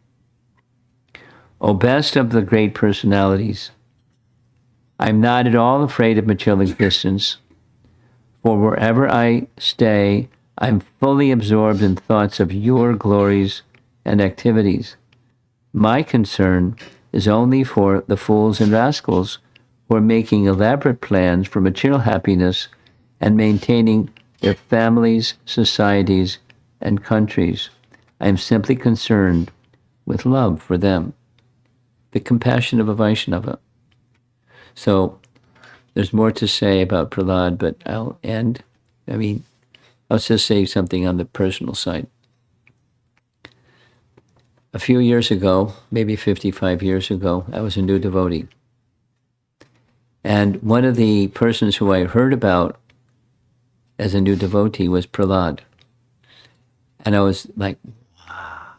O best of the great personalities, I'm not at all afraid of material existence, for wherever I stay, I'm fully absorbed in thoughts of your glories and activities. My concern is only for the fools and rascals who are making elaborate plans for material happiness and maintaining their families, societies, and countries. I am simply concerned with love for them, the compassion of a Vaishnava. So there's more to say about Prahlad, but I'll end. I'll just say something on the personal side. A few years ago, maybe 55 years ago, I was a new devotee. And one of the persons who I heard about as a new devotee was Prahlad. And I was like, wow.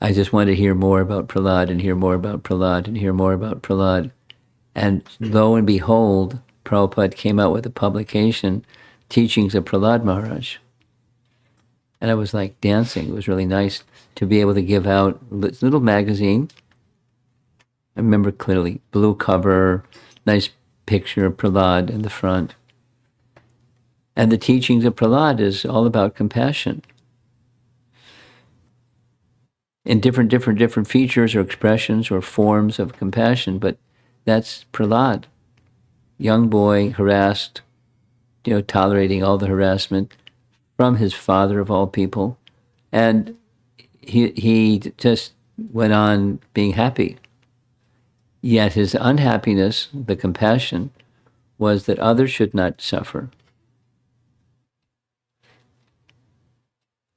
I just wanted to hear more about Prahlad and hear more about Prahlad and hear more about Prahlad. And lo and behold, Prabhupada came out with a publication, Teachings of Prahlad Maharaj. And I was like dancing. It was really nice to be able to give out this little magazine. I remember clearly, blue cover, nice picture of Prahlad in the front. And the teachings of Prahlad is all about compassion. In different features or expressions or forms of compassion, but that's Prahlad. Young boy, harassed, tolerating all the harassment from his father of all people. And he just went on being happy. Yet his unhappiness, the compassion, was that others should not suffer.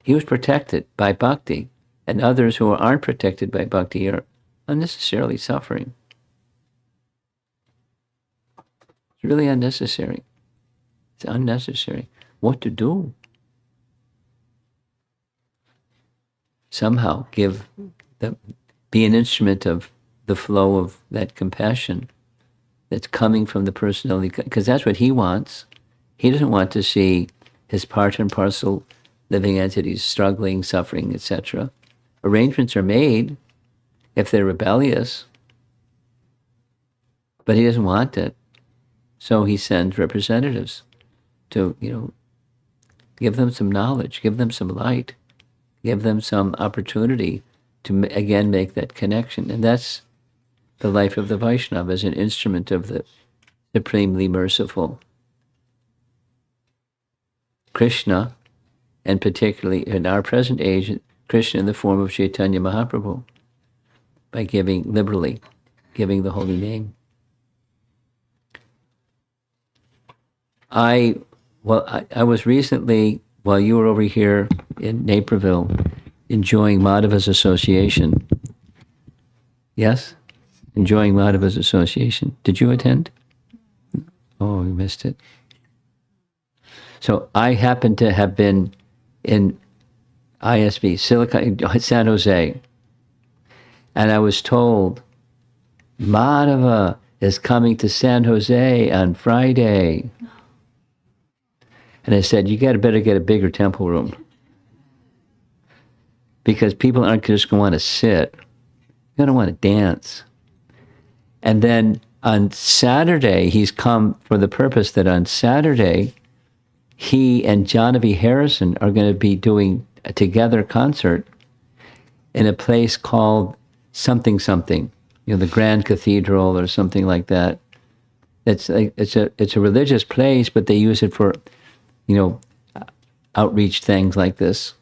He was protected by bhakti, and others who aren't protected by bhakti are unnecessarily suffering. It's really unnecessary. It's unnecessary. What to do? Somehow be an instrument of the flow of that compassion that's coming from the personality, because that's what he wants. He doesn't want to see his part and parcel living entities struggling, suffering, etc. Arrangements are made if they're rebellious, but he doesn't want it. So he sends representatives to, give them some knowledge, give them some light, give them some opportunity to, again, make that connection. And that's the life of the Vaishnava as an instrument of the supremely merciful Krishna, and particularly in our present age, Krishna in the form of Chaitanya Mahaprabhu, by giving liberally, giving the holy name. I was recently, while you were over here in Naperville, enjoying Madhava's association. Yes? Enjoying Madhava's association. Did you attend? Oh, you missed it. So I happened to have been in ISB, San Jose, and I was told, Madhava is coming to San Jose on Friday. And I said, you better get a bigger temple room, because people aren't just going to want to sit. They're going to want to dance. And then on Saturday, he's come for the purpose that on Saturday, he and Janavi Harrison are going to be doing a together concert in a place called something, the Grand Cathedral or something like that. It's a religious place, but they use it for, outreach things like this.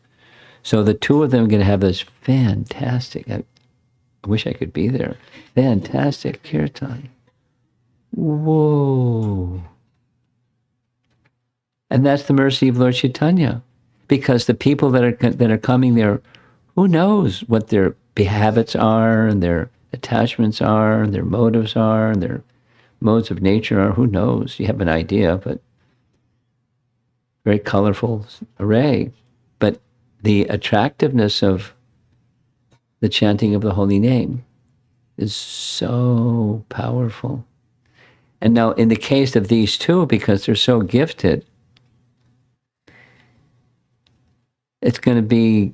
So the two of them are going to have this fantastic, I wish I could be there, fantastic kirtan. Whoa. And that's the mercy of Lord Chaitanya. because the people that are coming there, who knows what their habits are and their attachments are and their motives are and their modes of nature are. Who knows? You have an idea, but very colorful array. But the attractiveness of the chanting of the holy name is so powerful. And now in the case of these two, because they're so gifted, it's going to be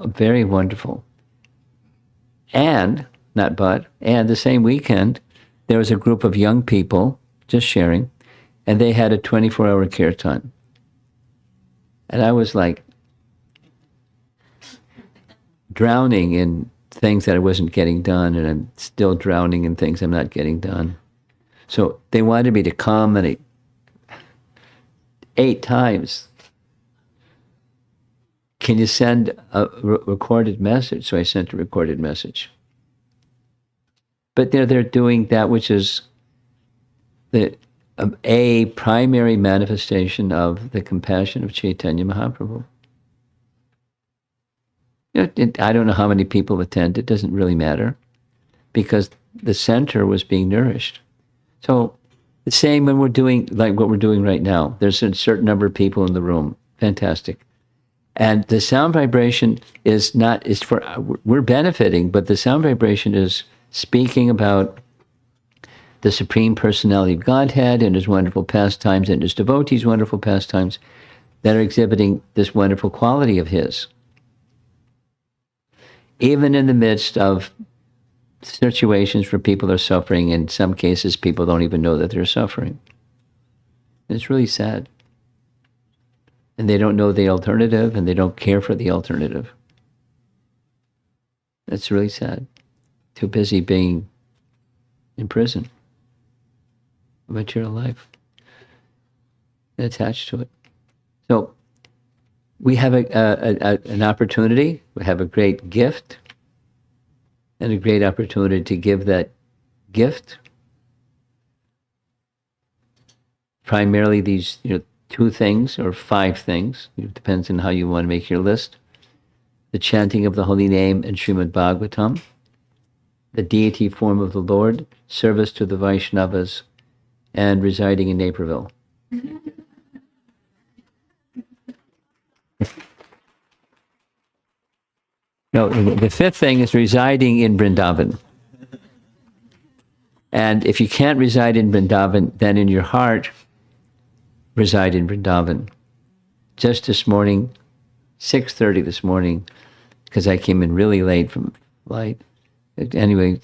very wonderful. And, not but, and the same weekend, there was a group of young people just sharing, and they had a 24-hour kirtan. And I was like drowning in things that I wasn't getting done, and I'm still drowning in things I'm not getting done. So they wanted me to come, and 8 times. Can you send a recorded message? So I sent a recorded message. But they're doing that which is a primary manifestation of the compassion of Chaitanya Mahaprabhu. I don't know how many people attend. It doesn't really matter, because the center was being nourished. So the same when we're doing like what we're doing right now. There's a certain number of people in the room. Fantastic. And the sound vibration is for, we're benefiting, but the sound vibration is speaking about the Supreme Personality of Godhead and his wonderful pastimes and his devotees' wonderful pastimes that are exhibiting this wonderful quality of his. Even in the midst of situations where people are suffering, in some cases people don't even know that they're suffering. It's really sad. And they don't know the alternative, and they don't care for the alternative. That's really sad. Too busy being in prison, material life, and attached to it. So we have an opportunity, we have a great gift, and a great opportunity to give that gift. Primarily these, 2 things or 5 things. It depends on how you want to make your list. The chanting of the holy name and Srimad Bhagavatam, the deity form of the Lord, service to the Vaishnavas, and residing in Naperville. No, the 5th thing is residing in Vrindavan. And if you can't reside in Vrindavan, then in your heart, reside in Vrindavan. Just this morning, 6:30 this morning, because I came in really late from flight. Anyway,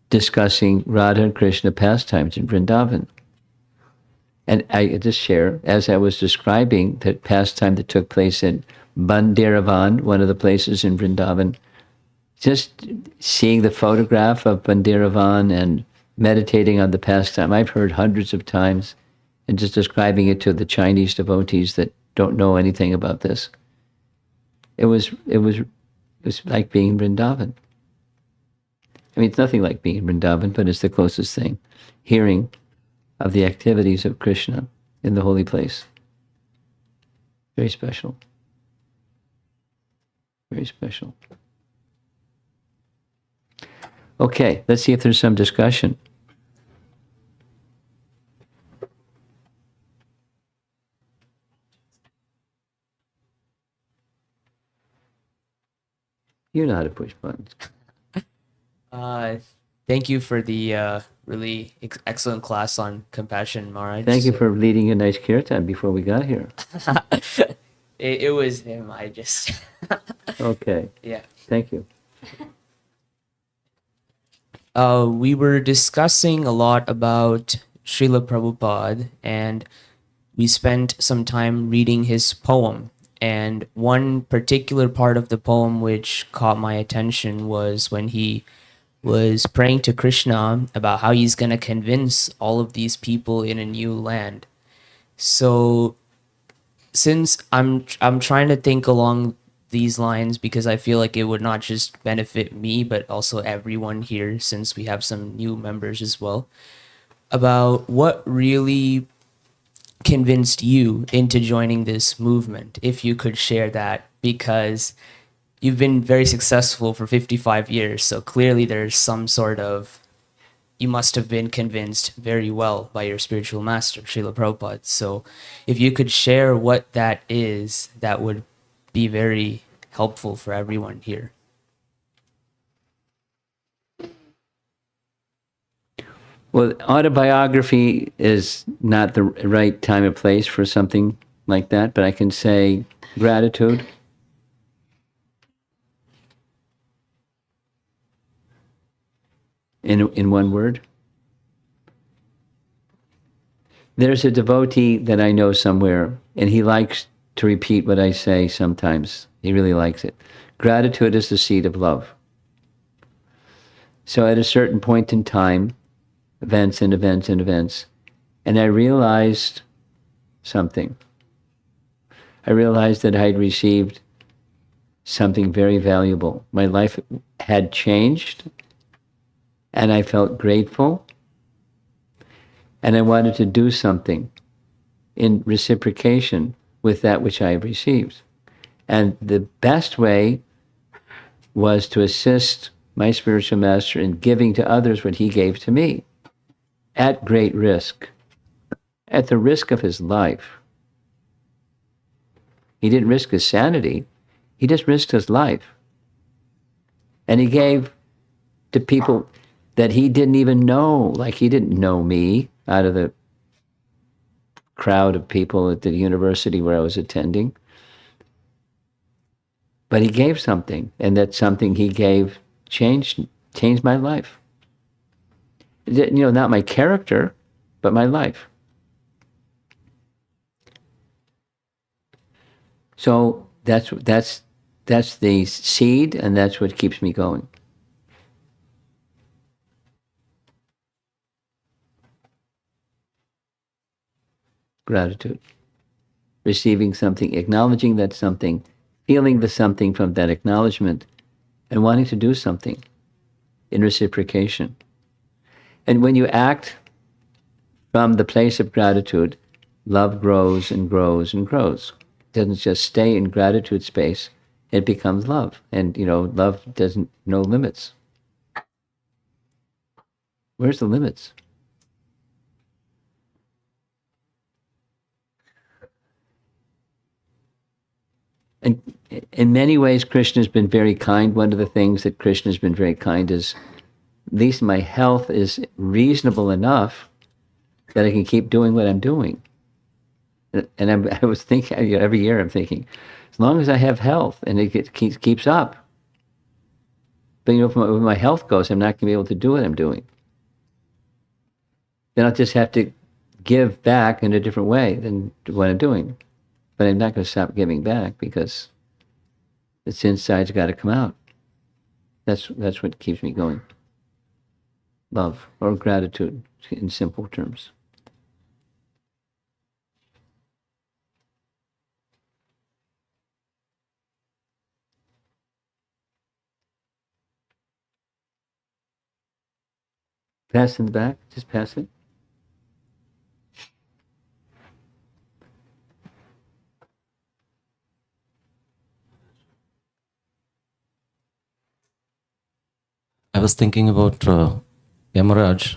discussing Radha and Krishna pastimes in Vrindavan. And I just share, as I was describing the pastime that took place in Bandiravan, one of the places in Vrindavan, just seeing the photograph of Bandiravan and meditating on the pastime, I've heard hundreds of times, and just describing it to the Chinese devotees that don't know anything about this. It was like being in Vrindavan. I mean, it's nothing like being in Vrindavan, but it's the closest thing. Hearing of the activities of Krishna in the holy place. Very special. Very special. Okay, let's see if there's some discussion. You know how to push buttons. Thank you for the really excellent class on compassion, Maharaj. Thank you for leading a nice kirtan before we got here. It was him. I just. Okay. Yeah. Thank you. We were discussing a lot about Srila Prabhupada, and we spent some time reading his poem. And one particular part of the poem which caught my attention was when he was praying to Krishna about how he's going to convince all of these people in a new land. So since I'm trying to think along these lines, because I feel like it would not just benefit me but also everyone here, since we have some new members as well, about what really convinced you into joining this movement, if you could share that, because you've been very successful for 55 years. So clearly there's some sort of, you must have been convinced very well by your spiritual master, Srila Prabhupada. So if you could share what that is, that would be very helpful for everyone here. Well, autobiography is not the right time or place for something like that, but I can say gratitude. In one word. There's a devotee that I know somewhere, and he likes to repeat what I say sometimes. He really likes it. Gratitude is the seed of love. So at a certain point in time, events and events and events, and I realized something. I realized that I had received something very valuable. My life had changed, and I felt grateful, and I wanted to do something in reciprocation with that which I have received. And the best way was to assist my spiritual master in giving to others what he gave to me, at great risk, at the risk of his life. He didn't risk his sanity, he just risked his life. And he gave to people that he didn't even know, like he didn't know me out of the crowd of people at the university where I was attending. But he gave something, and that something he gave changed my life. You know, not my character, but my life. So that's the seed, and that's what keeps me going. Gratitude. Receiving something, acknowledging that something, feeling the something from that acknowledgement, and wanting to do something in reciprocation. And when you act from the place of gratitude, love grows and grows and grows. It doesn't just stay in gratitude space, it becomes love. And, you know, love doesn't know limits. Where's the limits? And in many ways, Krishna has been very kind. One of the things that Krishna has been very kind is, at least my health is reasonable enough that I can keep doing what I'm doing. And I was thinking, you know, every year I'm thinking, as long as I have health and it keeps up. But, you know, if my health goes, I'm not going to be able to do what I'm doing. Then I'll just have to give back in a different way than what I'm doing. But I'm not going to stop giving back because it's inside's got to come out. That's what keeps me going. Love or gratitude in simple terms. Pass in the back. Just pass it. I was thinking about Yamaraj.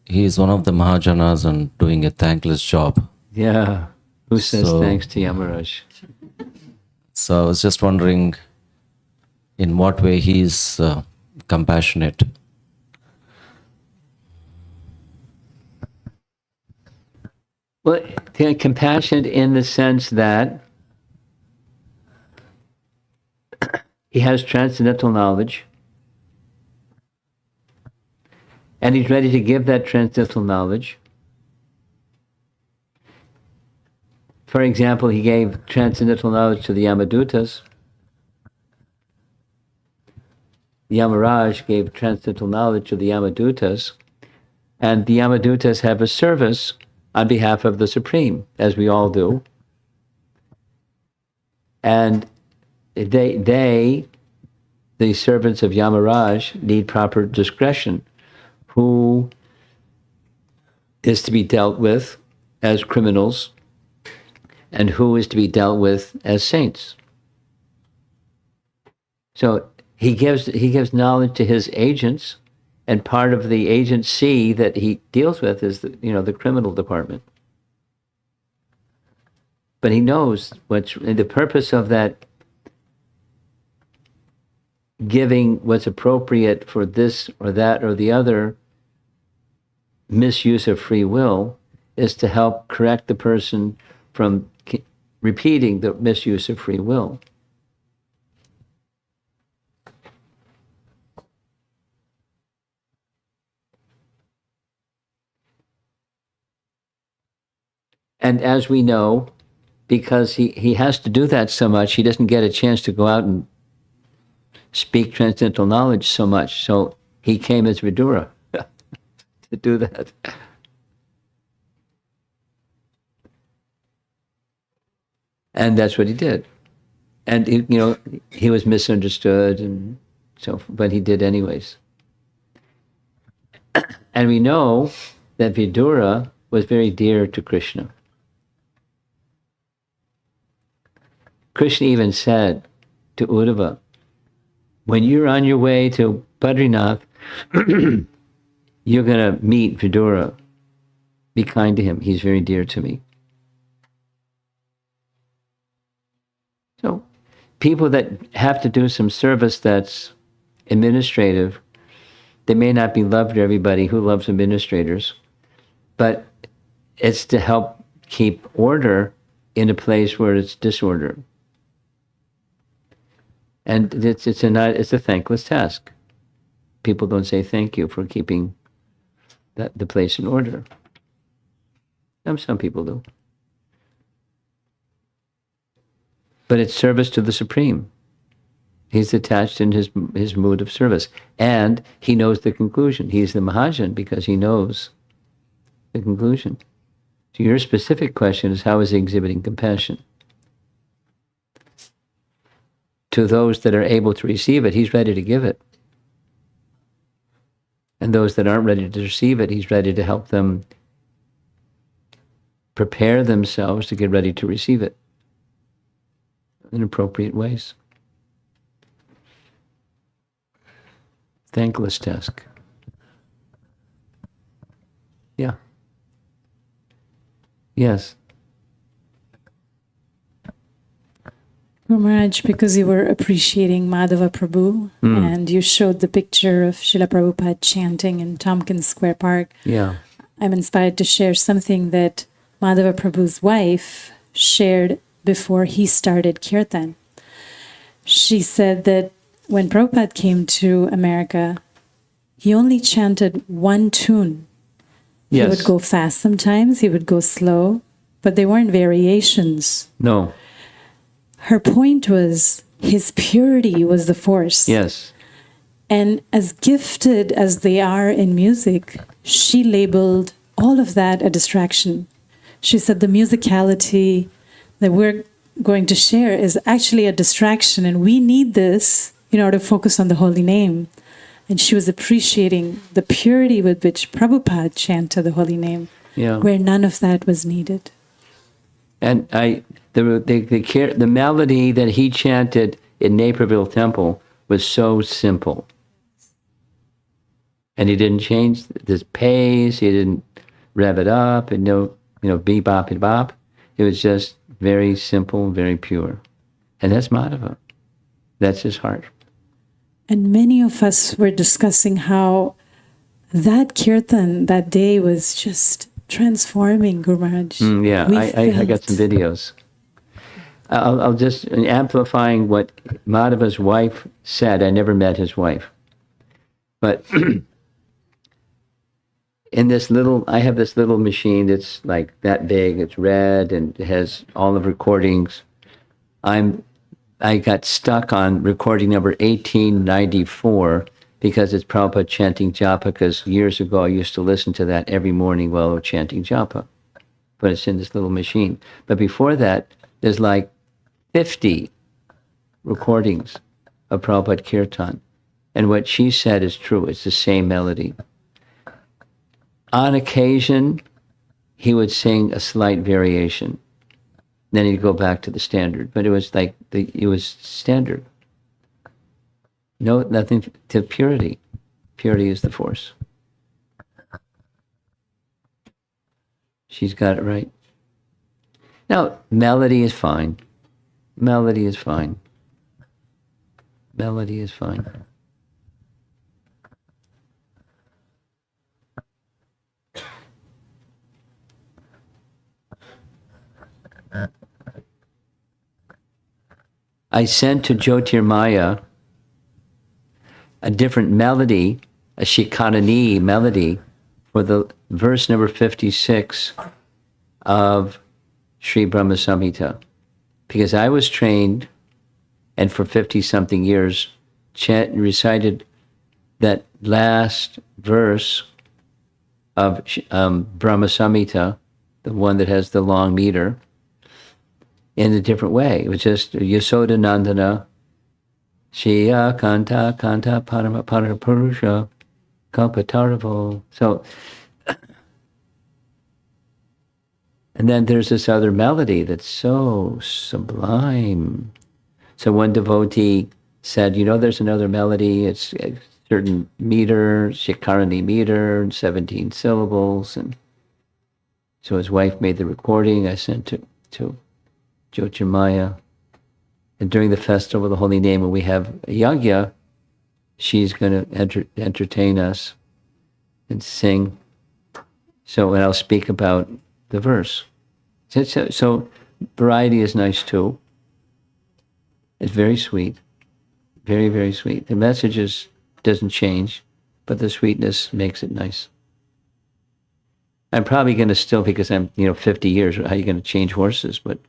He is one of the Mahajanas and doing a thankless job. Yeah. Who says So- thanks to Yamaraj? So I was just wondering in what way he is compassionate. Well, compassionate in the sense that he has transcendental knowledge, and he's ready to give that transcendental knowledge. For example, he gave transcendental knowledge to the Yamadutas. Yamaraj gave transcendental knowledge to the Yamadutas, and the Yamadutas have a service on behalf of the Supreme, as we all do. And they, the servants of Yamaraj, need proper discretion. Who is to be dealt with as criminals and who is to be dealt with as saints. So he gives knowledge to his agents, and part of the agency that he deals with is the criminal department. But he knows the purpose of that, giving what's appropriate for this or that or the other misuse of free will, is to help correct the person from repeating the misuse of free will. And as we know, because he has to do that so much, he doesn't get a chance to go out and speak transcendental knowledge so much. So he came as Vidura to do that. And that's what he did. And he was misunderstood, and so, but he did anyways. And we know that Vidura was very dear to Krishna. Krishna even said to Uddhava, when you're on your way to Badrinath, you're going to meet Vidura. Be kind to him. He's very dear to me. So people that have to do some service that's administrative, they may not be loved by everybody who loves administrators, but it's to help keep order in a place where it's disorder. And it's a thankless task. People don't say thank you for keeping the place in order. Some people do. But it's service to the Supreme. He's attached in his mood of service. And he knows the conclusion. He's the Mahajan because he knows the conclusion. So your specific question is, how is he exhibiting compassion? To those that are able to receive it, he's ready to give it. And those that aren't ready to receive it, he's ready to help them prepare themselves to get ready to receive it in appropriate ways. Thankless task. Yeah. Yes. Maharaj, because you were appreciating Madhava Prabhu and you showed the picture of Srila Prabhupada chanting in Tompkins Square Park, Yeah. I'm inspired to share something that Madhava Prabhu's wife shared before he started Kirtan. She said that when Prabhupada came to America, he only chanted one tune. Yes. He would go fast sometimes, he would go slow, but they weren't variations. No. Her point was his purity was the force. Yes. And as gifted as they are in music, she labeled all of that a distraction. She said the musicality that we're going to share is actually a distraction, and we need this in order to focus on the holy name. And she was appreciating the purity with which Prabhupada chanted the holy name, where none of that was needed. And the melody that he chanted in Naperville Temple was so simple. And he didn't change this pace, he didn't rev it up, and bebop and bop. It was just very simple, very pure. And that's Madhava. That's his heart. And many of us were discussing how that kirtan that day was just transforming, Guru Maharaj. I got some videos. I'll just amplifying what Madhava's wife said. I never met his wife, but I have this little machine that's like that big. It's red and it has all the recordings. I got stuck on recording number 1894 because it's Prabhupada chanting japa, because years ago I used to listen to that every morning while I was chanting japa. But it's in this little machine. But before that, there's like 50 recordings of Prabhupada Kirtan. And what she said is true. It's the same melody. On occasion, he would sing a slight variation. Then he'd go back to the standard. But it was like, it was standard. No, nothing to purity. Purity is the force. She's got it right. Now, melody is fine. Melody is fine. Melody is fine. I sent to Jyotirmaya a different melody, a Shikarani melody, for the verse number 56 of Sri Brahma Samhita. Because I was trained, and for 50-something years, recited that last verse of Brahma Samhita, the one that has the long meter, in a different way. It was just Yasoda Nandana, Shriya Kanta Kanta Parama Purusha Kalpataravo. So, and then there's this other melody that's so sublime. So one devotee said, there's another melody, it's a certain meter, Shikarani meter, 17 syllables. And so his wife made the recording. I sent it to Jyotirmaya. And during the festival of the Holy Name, when we have a yagya, she's going to entertain us and sing. So, and I'll speak about the verse. So variety is nice too. It's very sweet. Very, very sweet. The message doesn't change, but the sweetness makes it nice. I'm probably going to still, because I'm, 50 years, how are you going to change horses? But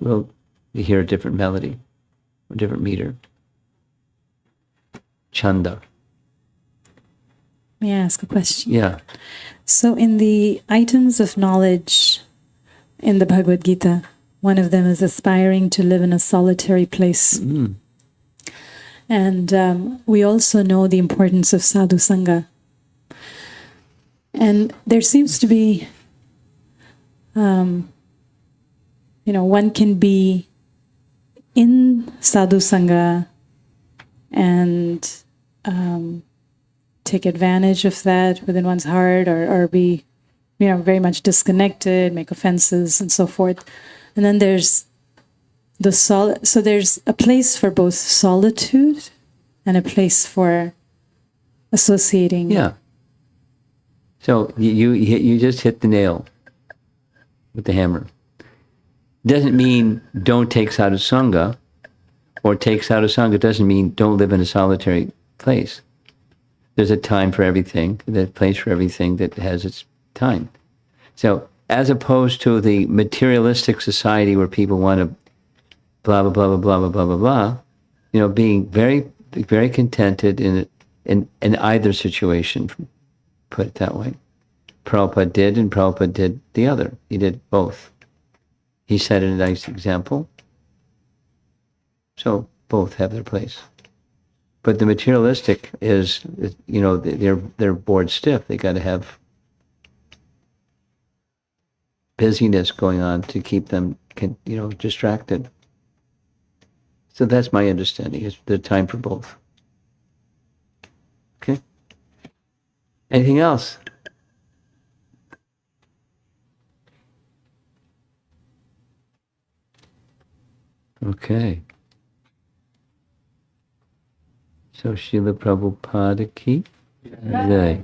you hear a different melody, a different meter. Chanda. May I ask a question? Yeah. So in the items of knowledge in the Bhagavad Gita, one of them is aspiring to live in a solitary place. Mm. And we also know the importance of sadhu sangha. And there seems to be, one can be in sadhu sangha and take advantage of that within one's heart, or be, very much disconnected, make offenses and so forth. And then there's so there's a place for both solitude and a place for associating. Yeah. So you just hit the nail with the hammer. Doesn't mean don't take sadhusanga, or take sadhusanga doesn't mean don't live in a solitary place. There's a time for everything, there's a place for everything that has its time. So as opposed to the materialistic society where people want to blah, blah, blah, blah, blah, blah, blah, blah, being very, very contented in either situation, put it that way. Prabhupada did, and Prabhupada did the other. He did both. He set a nice example. So both have their place. But the materialistic is, they're bored stiff. They got to have busyness going on to keep them, distracted. So that's my understanding. Is the time for both. Okay. Anything else? Okay. So Srila Prabhupada ki jai.